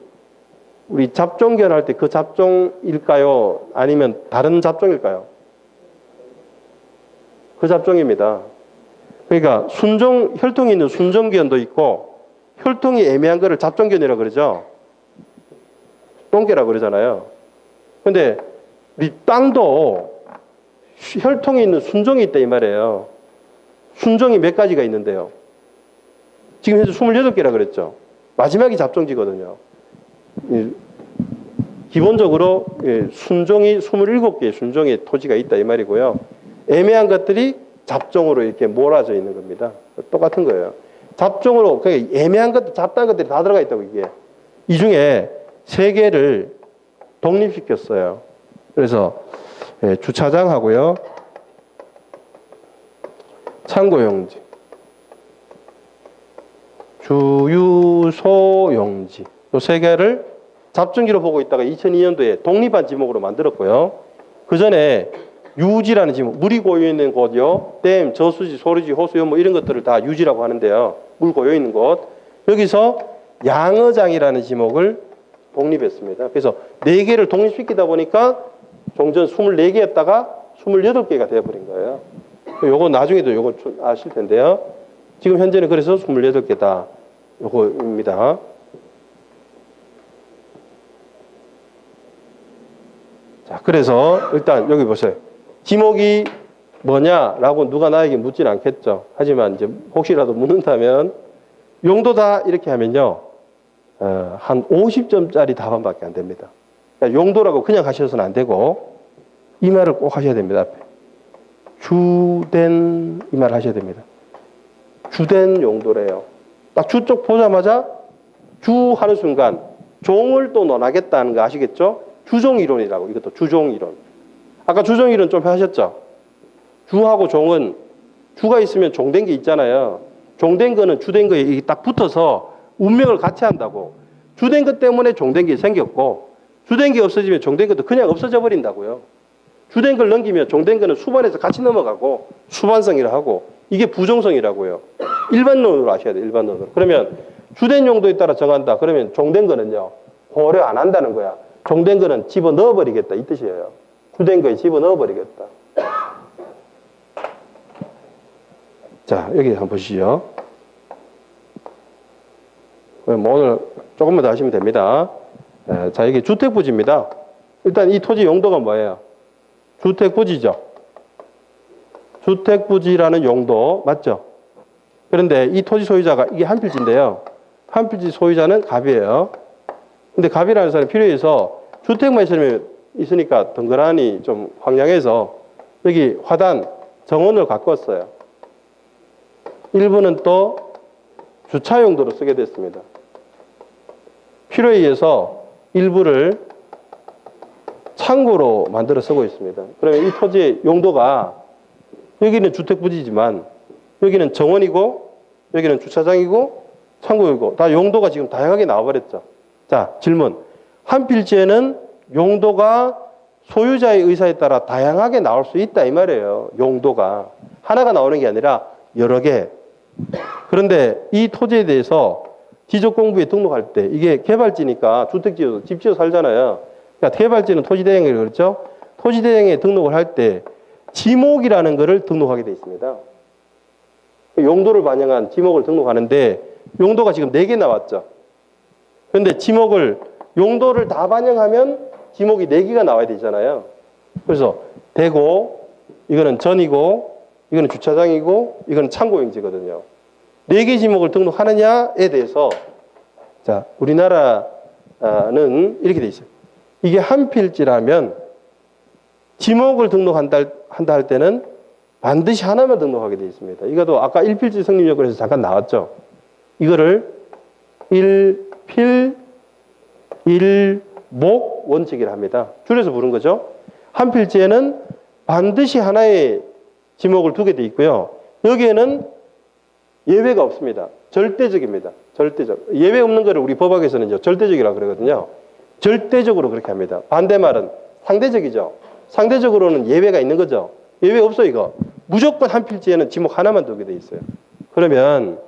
우리 잡종견 할 때 그 잡종일까요? 아니면 다른 잡종일까요? 그 잡종입니다. 그러니까 혈통이 있는 순종견도 있고 혈통이 애매한 거를 잡종견이라고 그러죠. 똥개라고 그러잖아요. 근데 우리 땅도 혈통이 있는 순종이 있다 이 말이에요. 순종이 몇 가지가 있는데요. 지금 현재 28개라 그랬죠. 마지막이 잡종지거든요. 기본적으로 순종이 27개의 순종의 토지가 있다 이 말이고요. 애매한 것들이 잡종으로 이렇게 몰아져 있는 겁니다. 똑같은 거예요. 잡종으로 그러니까 애매한 것들, 잡다한 것들이 다 들어가 있다고 이게. 이 중에 3개를 독립시켰어요. 그래서 주차장하고요. 창고용지, 주유소용지 이 3개를 잡종지로 보고 있다가 2002년도에 독립한 지목으로 만들었고요. 그 전에 유지라는 지목, 물이 고여 있는 곳이요. 댐, 저수지, 소리지, 호수요 뭐 이런 것들을 다 유지라고 하는데요. 물 고여 있는 곳. 여기서 양어장이라는 지목을 독립했습니다. 그래서 4개를 독립시키다 보니까 종전 24개였다가 28개가 되어버린 거예요. 요거 나중에도 요거 아실 텐데요. 지금 현재는 그래서 28개다. 요거입니다. 자, 그래서 일단 여기 보세요. 지목이 뭐냐라고 누가 나에게 묻지는 않겠죠. 하지만 이제 혹시라도 묻는다면 용도다 이렇게 하면요. 한 50점짜리 답안밖에 안 됩니다. 그러니까 용도라고 그냥 하셔서는 안 되고 이 말을 꼭 하셔야 됩니다. 앞에. 주된 이 말 하셔야 됩니다. 주된 용도래요. 딱 주 쪽 보자마자 주 하는 순간 종을 또 논하겠다는 거 아시겠죠? 주종이론이라고. 이것도 주종이론. 아까 주종이론 좀 하셨죠? 주하고 종은 주가 있으면 종된 게 있잖아요. 종된 거는 주된 거에 딱 붙어서 운명을 같이 한다고. 주된 것 때문에 종된 게 생겼고 주된 게 없어지면 종된 것도 그냥 없어져 버린다고요. 주된 걸 넘기면 종된 거는 수반에서 같이 넘어가고 수반성이라 하고 이게 부종성이라고요. 일반론으로 아셔야 돼요. 일반론으로. 그러면 주된 용도에 따라 정한다. 그러면 종된 거는요. 고려 안 한다는 거야. 종된 거는 집어넣어 버리겠다 이 뜻이에요. 주된 거에 집어넣어 버리겠다. 자, 여기 한번 보시죠. 오늘 조금만 더 하시면 됩니다. 자, 이게 주택부지입니다. 일단 이 토지 용도가 뭐예요? 주택부지죠. 주택부지라는 용도 맞죠? 그런데 이 토지 소유자가 이게 한 필지인데요. 한 필지 소유자는 갑이에요. 근데 갑이라는 사람이 필요해서 주택만 있으니까 덩그러니 좀 황량해서 여기 화단 정원을 갖고 왔어요. 일부는 또 주차 용도로 쓰게 됐습니다. 필요에 의해서 일부를 창고로 만들어 쓰고 있습니다. 그러면 이 토지의 용도가 여기는 주택부지지만 여기는 정원이고 여기는 주차장이고 창고이고 다 용도가 지금 다양하게 나와버렸죠. 자, 질문. 한 필지에는 용도가 소유자의 의사에 따라 다양하게 나올 수 있다 이 말이에요. 용도가. 하나가 나오는 게 아니라 여러 개. 그런데 이 토지에 대해서 지적공부에 등록할 때 이게 개발지니까 주택지에서 집 지어 살잖아요. 그러니까 개발지는 토지대행이라고 그랬죠. 토지대행에 등록을 할 때 지목이라는 것을 등록하게 돼 있습니다. 용도를 반영한 지목을 등록하는데 용도가 지금 4개 나왔죠. 그런데 지목을 용도를 다 반영하면 지목이 4개가 나와야 되잖아요. 그래서 대고 이거는 전이고 이거는 주차장이고 이거는 창고용지거든요. 4개 지목을 등록하느냐에 대해서 자, 우리나라는 이렇게 돼 있어요. 이게 한 필지라면 지목을 등록한다 할 때는 반드시 하나만 등록하게 되어 있습니다. 이것도 아까 1필지 성립 요건에서 잠깐 나왔죠. 이거를 1필 1목 원칙이라 합니다. 줄여서 부른 거죠. 한 필지에는 반드시 하나의 지목을 두게 되어 있고요. 여기에는 예외가 없습니다. 절대적입니다. 절대적. 예외 없는 거를 우리 법학에서는 절대적이라고 그러거든요. 절대적으로 그렇게 합니다. 반대말은 상대적이죠. 상대적으로는 예외가 있는 거죠. 예외 없어 이거. 무조건 한 필지에는 지목 하나만 두게 돼 있어요. 그러면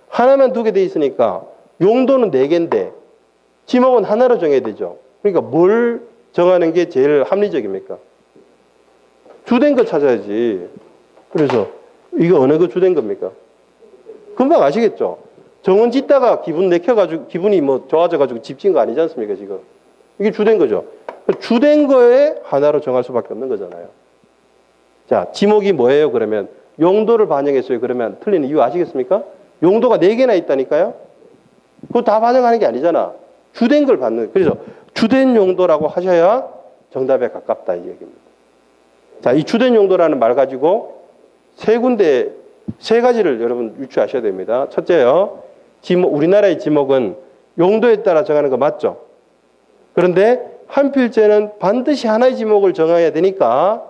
하나만 두게 돼 있으니까 용도는 4개인데 지목은 하나로 정해야 되죠. 그러니까 뭘 정하는 게 제일 합리적입니까? 주된 거 찾아야지. 그래서 이거 어느 거 주된 겁니까? 금방 아시겠죠? 정원 짓다가 기분 내켜가지고 기분이 뭐 좋아져가지고 집 짓는 거 아니지 않습니까 지금? 이게 주된 거죠. 주된 거에 하나로 정할 수밖에 없는 거잖아요. 자, 지목이 뭐예요? 그러면 용도를 반영했어요. 그러면 틀린 이유 아시겠습니까? 용도가 4개나 있다니까요. 그거 다 반영하는 게 아니잖아. 주된 걸 받는. 그래서 주된 용도라고 하셔야 정답에 가깝다 이 얘기입니다. 자, 이 주된 용도라는 말 가지고 세 가지를 여러분 유추하셔야 됩니다. 첫째요. 우리나라의 지목은 용도에 따라 정하는 거 맞죠? 그런데 한 필지에는 반드시 하나의 지목을 정해야 되니까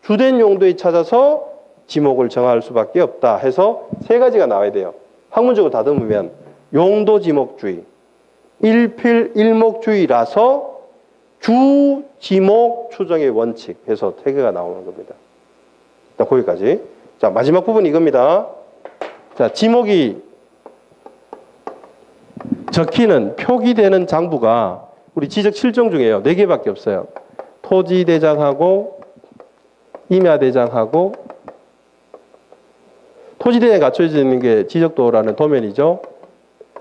주된 용도에 찾아서 지목을 정할 수밖에 없다 해서 3가지가 나와야 돼요. 학문적으로 다듬으면 용도 지목주의, 일필 일목주의라서 주 지목 추정의 원칙 해서 3개가 나오는 겁니다. 자, 거기까지. 자, 마지막 부분 이겁니다. 자, 지목이 적히는 표기되는 장부가 우리 지적 7종 중에요. 4개밖에 없어요. 토지대장하고 임야대장하고 토지대장에 갖춰져 있는 게 지적도라는 도면이죠.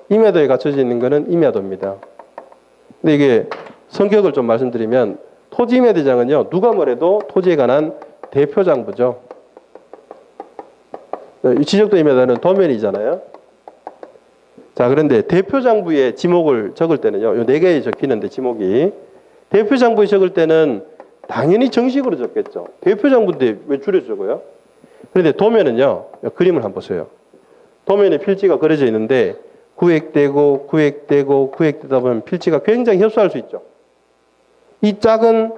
임야도에 갖춰져 있는 거는 임야도입니다. 근데 이게 성격을 좀 말씀드리면 토지임야대장은요. 누가 뭐래도 토지에 관한 대표장부죠. 이 지적도 임야도는 도면이잖아요. 자, 그런데 대표장부에 지목을 적을 때는요. 요 4개에 적히는데 지목이 대표장부에 적을 때는 당연히 정식으로 적겠죠. 대표장부인데 왜 줄여서 적어요? 그런데 도면은요. 그림을 한번 보세요. 도면에 필지가 그려져 있는데 구획되고 구획되다 보면 필지가 굉장히 협소할 수 있죠. 이 작은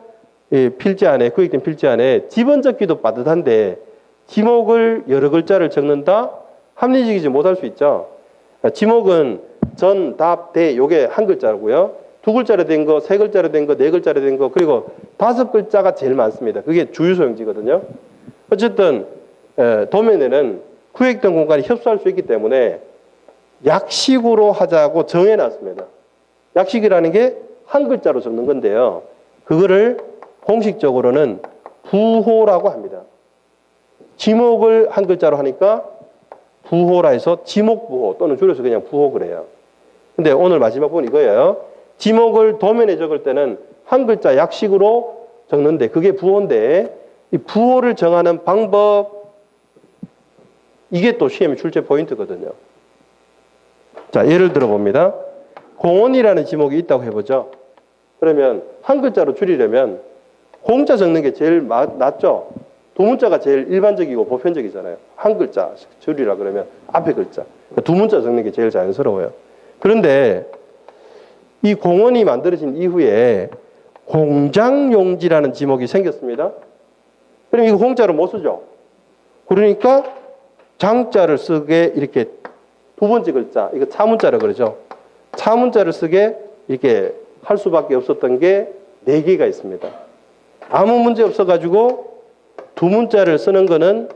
필지 안에 구획된 필지 안에 집원 적기도 빠듯한데 지목을 여러 글자를 적는다? 합리적이지 못할 수 있죠. 지목은 전, 답, 대 요게 한 글자고요. 2글자로 된 거, 3글자로 된 거, 4글자로 된 거, 그리고 5글자가 제일 많습니다. 그게 주유소용지거든요. 어쨌든 도면에는 구획된 공간이 협소할 수 있기 때문에 약식으로 하자고 정해놨습니다. 약식이라는 게 한 글자로 적는 건데요. 그거를 공식적으로는 부호라고 합니다. 지목을 한 글자로 하니까 부호라 해서 지목부호 또는 줄여서 그냥 부호 그래요. 근데 오늘 마지막 부분 이거예요. 지목을 도면에 적을 때는 한 글자 약식으로 적는데 그게 부호인데 이 부호를 정하는 방법 이게 또 시험의 출제 포인트거든요. 자, 예를 들어 봅니다. 공원이라는 지목이 있다고 해보죠. 그러면 한 글자로 줄이려면 공자 적는 게 제일 낫죠. 두 문자가 제일 일반적이고 보편적이잖아요. 한 글자 줄이라 그러면 앞에 글자. 두 문자 적는 게 제일 자연스러워요. 그런데 이 공원이 만들어진 이후에 공장용지라는 지목이 생겼습니다. 그럼 이거 공자로 못 쓰죠. 그러니까 장자를 쓰게 이렇게 두 번째 글자, 이거 차문자라 그러죠. 차문자를 쓰게 이렇게 할 수밖에 없었던 게 4개가 있습니다. 아무 문제 없어가지고 두 문자를 쓰는 거는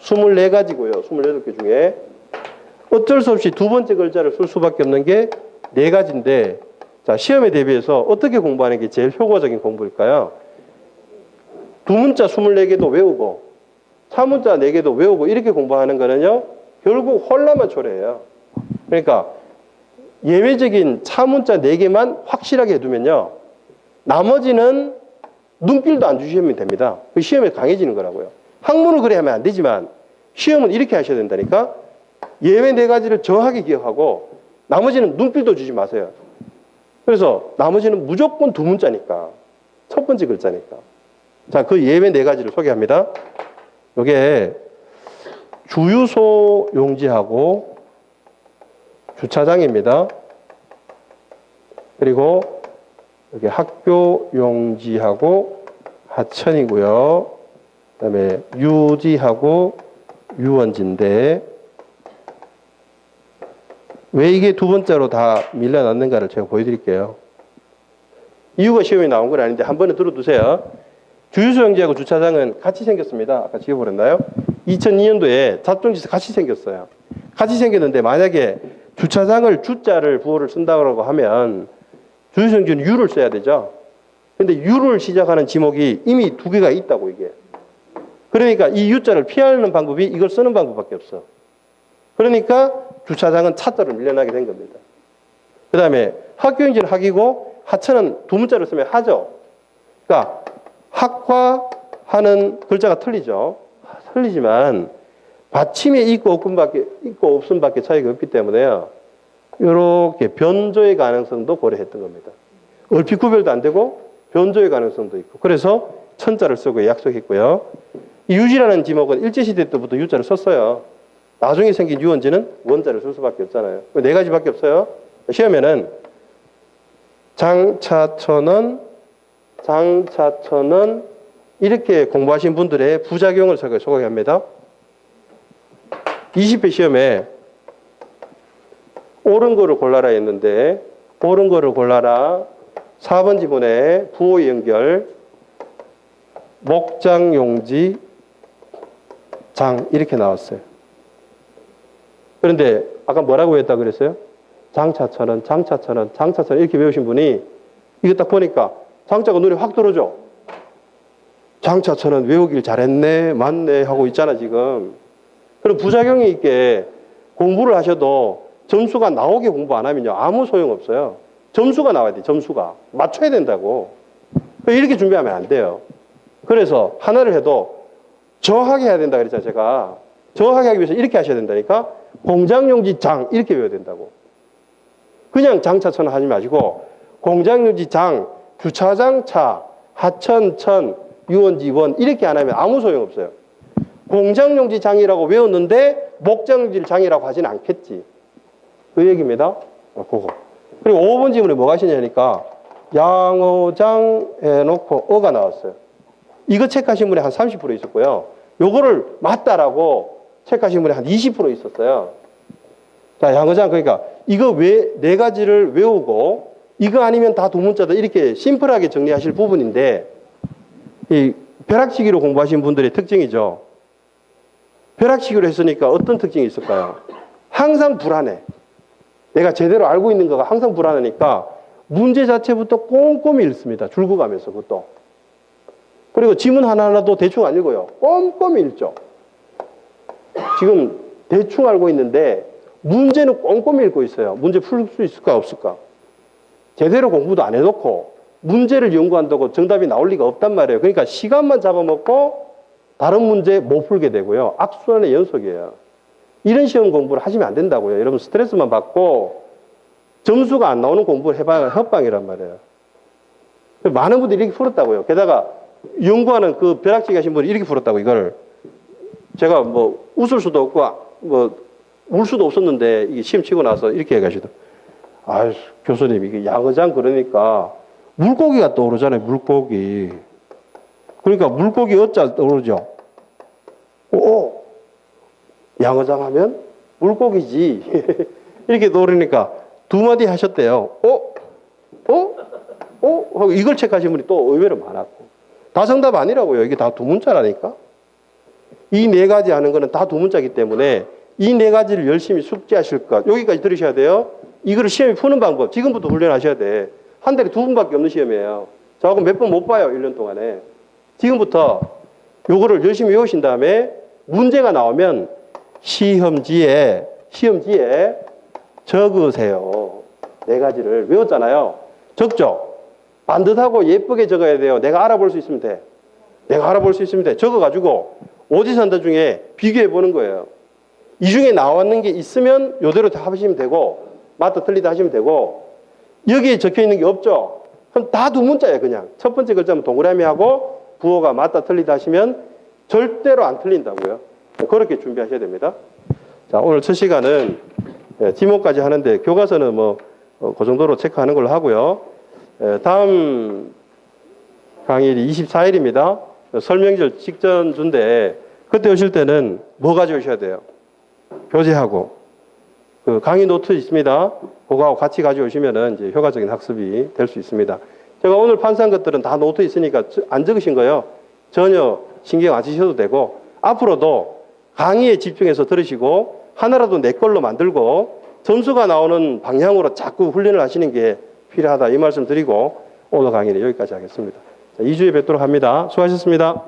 24가지고요. 28개 중에 어쩔 수 없이 두 번째 글자를 쓸 수밖에 없는 게 4가지인데 자, 시험에 대비해서 어떻게 공부하는 게 제일 효과적인 공부일까요? 두 문자 24개도 외우고 차문자 4개도 외우고 이렇게 공부하는 거는요. 결국 혼란만 초래해요. 그러니까 예외적인 차문자 4개만 확실하게 해두면요. 나머지는 눈길도 안 주시면 됩니다. 그 시험에 강해지는 거라고요. 학문을 그래 하면 안 되지만 시험은 이렇게 하셔야 된다니까. 예외 4가지를 정확하게 기억하고 나머지는 눈길도 주지 마세요. 그래서 나머지는 무조건 두 문자니까. 첫 번째 글자니까. 자, 그 예외 4가지를 소개합니다. 이게 주유소 용지하고 주차장입니다. 그리고 여기 학교 용지하고 하천이고요. 그다음에 유지하고 유원지인데 왜 이게 두 번째로 다 밀려났는가를 제가 보여드릴게요. 이유가 시험에 나온 건 아닌데 한 번에 들어두세요. 주유소용지하고 주차장은 같이 생겼습니다. 아까 지워버렸나요? 2002년도에 잡종지에서 같이 생겼어요. 같이 생겼는데 만약에 주차장을 주자를 부호를 쓴다고 하면 주유소용지는 유를 써야 되죠. 근데 유를 시작하는 지목이 이미 두 개가 있다고 이게. 그러니까 이 유자를 피하는 방법이 이걸 쓰는 방법밖에 없어. 그러니까 주차장은 차자로 밀려나게 된 겁니다. 그 다음에 학교용지는 학이고 하천은 두 문자를 쓰면 하죠. 그러니까 학과 하는 글자가 틀리죠. 틀리지만 받침에 있고 없음밖에 차이가 없기 때문에요. 이렇게 변조의 가능성도 고려했던 겁니다. 얼핏 구별도 안 되고 변조의 가능성도 있고. 그래서 천자를 쓰고 약속했고요. 이 유지라는 지목은 일제시대 때부터 유자를 썼어요. 나중에 생긴 유원지는 원자를 쓸 수밖에 없잖아요. 네 가지밖에 없어요. 시험에는 장차천은 이렇게 공부하신 분들의 부작용을 소개합니다. 20회 시험에 옳은 거를 골라라 했는데 옳은 거를 골라라. 4번 지문에 부호 연결, 목장용지, 장 이렇게 나왔어요. 그런데 아까 뭐라고 했다 그랬어요? 장차천은 이렇게 외우신 분이 이거 딱 보니까 장자가 눈에 확 들어오죠. 장차천은 외우길 잘했네, 맞네 하고 있잖아 지금. 그럼 부작용이 있게 공부를 하셔도 점수가 나오게 공부 안 하면요 아무 소용 없어요. 점수가 나와야 돼. 점수가 맞춰야 된다고. 이렇게 준비하면 안 돼요. 그래서 하나를 해도 정확하게 해야 된다 그랬잖아요. 제가 정확하게 하기 위해서 이렇게 하셔야 된다니까. 공장용지 장 이렇게 외워야 된다고. 그냥 장차천 하지 마시고 공장용지 장, 주차장 차, 하천 천, 유원지 원 이렇게 안 하면 아무 소용 없어요. 공장용지 장이라고 외웠는데 목장용지 장이라고 하진 않겠지. 그 얘기입니다. 그거. 그리고 5번 지문에 뭐가 하시냐니까 양어장 해놓고 어가 나왔어요. 이거 체크하신 분이 한 30% 있었고요. 요거를 맞다라고 체크하신 분이 한 20% 있었어요. 자, 양어장 그러니까 이거 네 가지를 외우고 이거 아니면 다 두 문자다 이렇게 심플하게 정리하실 부분인데 이 벼락치기로 공부하신 분들의 특징이죠. 벼락치기로 했으니까 어떤 특징이 있을까요? 항상 불안해. 내가 제대로 알고 있는 거가 항상 불안하니까 문제 자체부터 꼼꼼히 읽습니다. 줄고 가면서 그것도. 그리고 지문 하나하나도 대충 안 읽어요. 꼼꼼히 읽죠. 지금 대충 알고 있는데 문제는 꼼꼼히 읽고 있어요. 문제 풀 수 있을까 없을까. 제대로 공부도 안 해놓고 문제를 연구한다고 정답이 나올 리가 없단 말이에요. 그러니까 시간만 잡아먹고 다른 문제 못 풀게 되고요. 악순환의 연속이에요. 이런 시험 공부를 하시면 안 된다고요. 여러분 스트레스만 받고 점수가 안 나오는 공부를 해봐야 헛방이란 말이에요. 많은 분들이 이렇게 풀었다고요. 게다가 연구하는 그 벼락치기 하신 분이 이렇게 풀었다고 이걸. 제가 뭐 웃을 수도 없고 뭐 울 수도 없었는데 이게 시험 치고 나서 이렇게 해가지고 아유 교수님 이게 양어장 그러니까 물고기가 떠오르잖아요. 물고기. 그러니까 물고기 어자 떠오르죠. 오 양어장 하면 물고기지. 이렇게 떠오르니까 두 마디 하셨대요. 하고 이걸 체크하신 분이 또 의외로 많았고. 다 정답 아니라고요. 이게 다 두 문자라니까. 이 네 가지 하는 거는 다 두 문자이기 때문에 이 네 가지를 열심히 숙지하실 것. 여기까지 들으셔야 돼요. 이거를 시험에 푸는 방법. 지금부터 훈련하셔야 돼. 한 달에 2번밖에 없는 시험이에요. 저하고 몇 번 못 봐요. 1년 동안에. 지금부터 요거를 열심히 외우신 다음에 문제가 나오면 시험지에 적으세요. 네 가지를 외웠잖아요. 적죠? 반듯하고 예쁘게 적어야 돼요. 내가 알아볼 수 있으면 돼. 내가 알아볼 수 있으면 돼. 적어가지고 오지선다 중에 비교해 보는 거예요. 이 중에 나왔는 게 있으면 요대로 다 하시면 되고 맞다 틀리다 하시면 되고 여기에 적혀 있는 게 없죠? 그럼 다 두 문자예요. 그냥. 첫 번째 글자는 동그라미하고 부호가 맞다 틀리다 하시면 절대로 안 틀린다고요. 그렇게 준비하셔야 됩니다. 자, 오늘 첫 시간은 지목까지 하는데 교과서는 뭐 그 정도로 체크하는 걸로 하고요. 다음 강의일이 24일입니다. 설명절 직전 주인데 그때 오실 때는 뭐 가져오셔야 돼요? 교재하고 그 강의 노트 있습니다. 그거하고 같이 가져오시면은 이제 효과적인 학습이 될 수 있습니다. 제가 오늘 판사한 것들은 다 노트 있으니까 안 적으신 거요. 전혀 신경 안 쓰셔도 되고 앞으로도 강의에 집중해서 들으시고 하나라도 내 걸로 만들고 점수가 나오는 방향으로 자꾸 훈련을 하시는 게 필요하다 이 말씀 드리고 오늘 강의는 여기까지 하겠습니다. 2주에 뵙도록 합니다. 수고하셨습니다.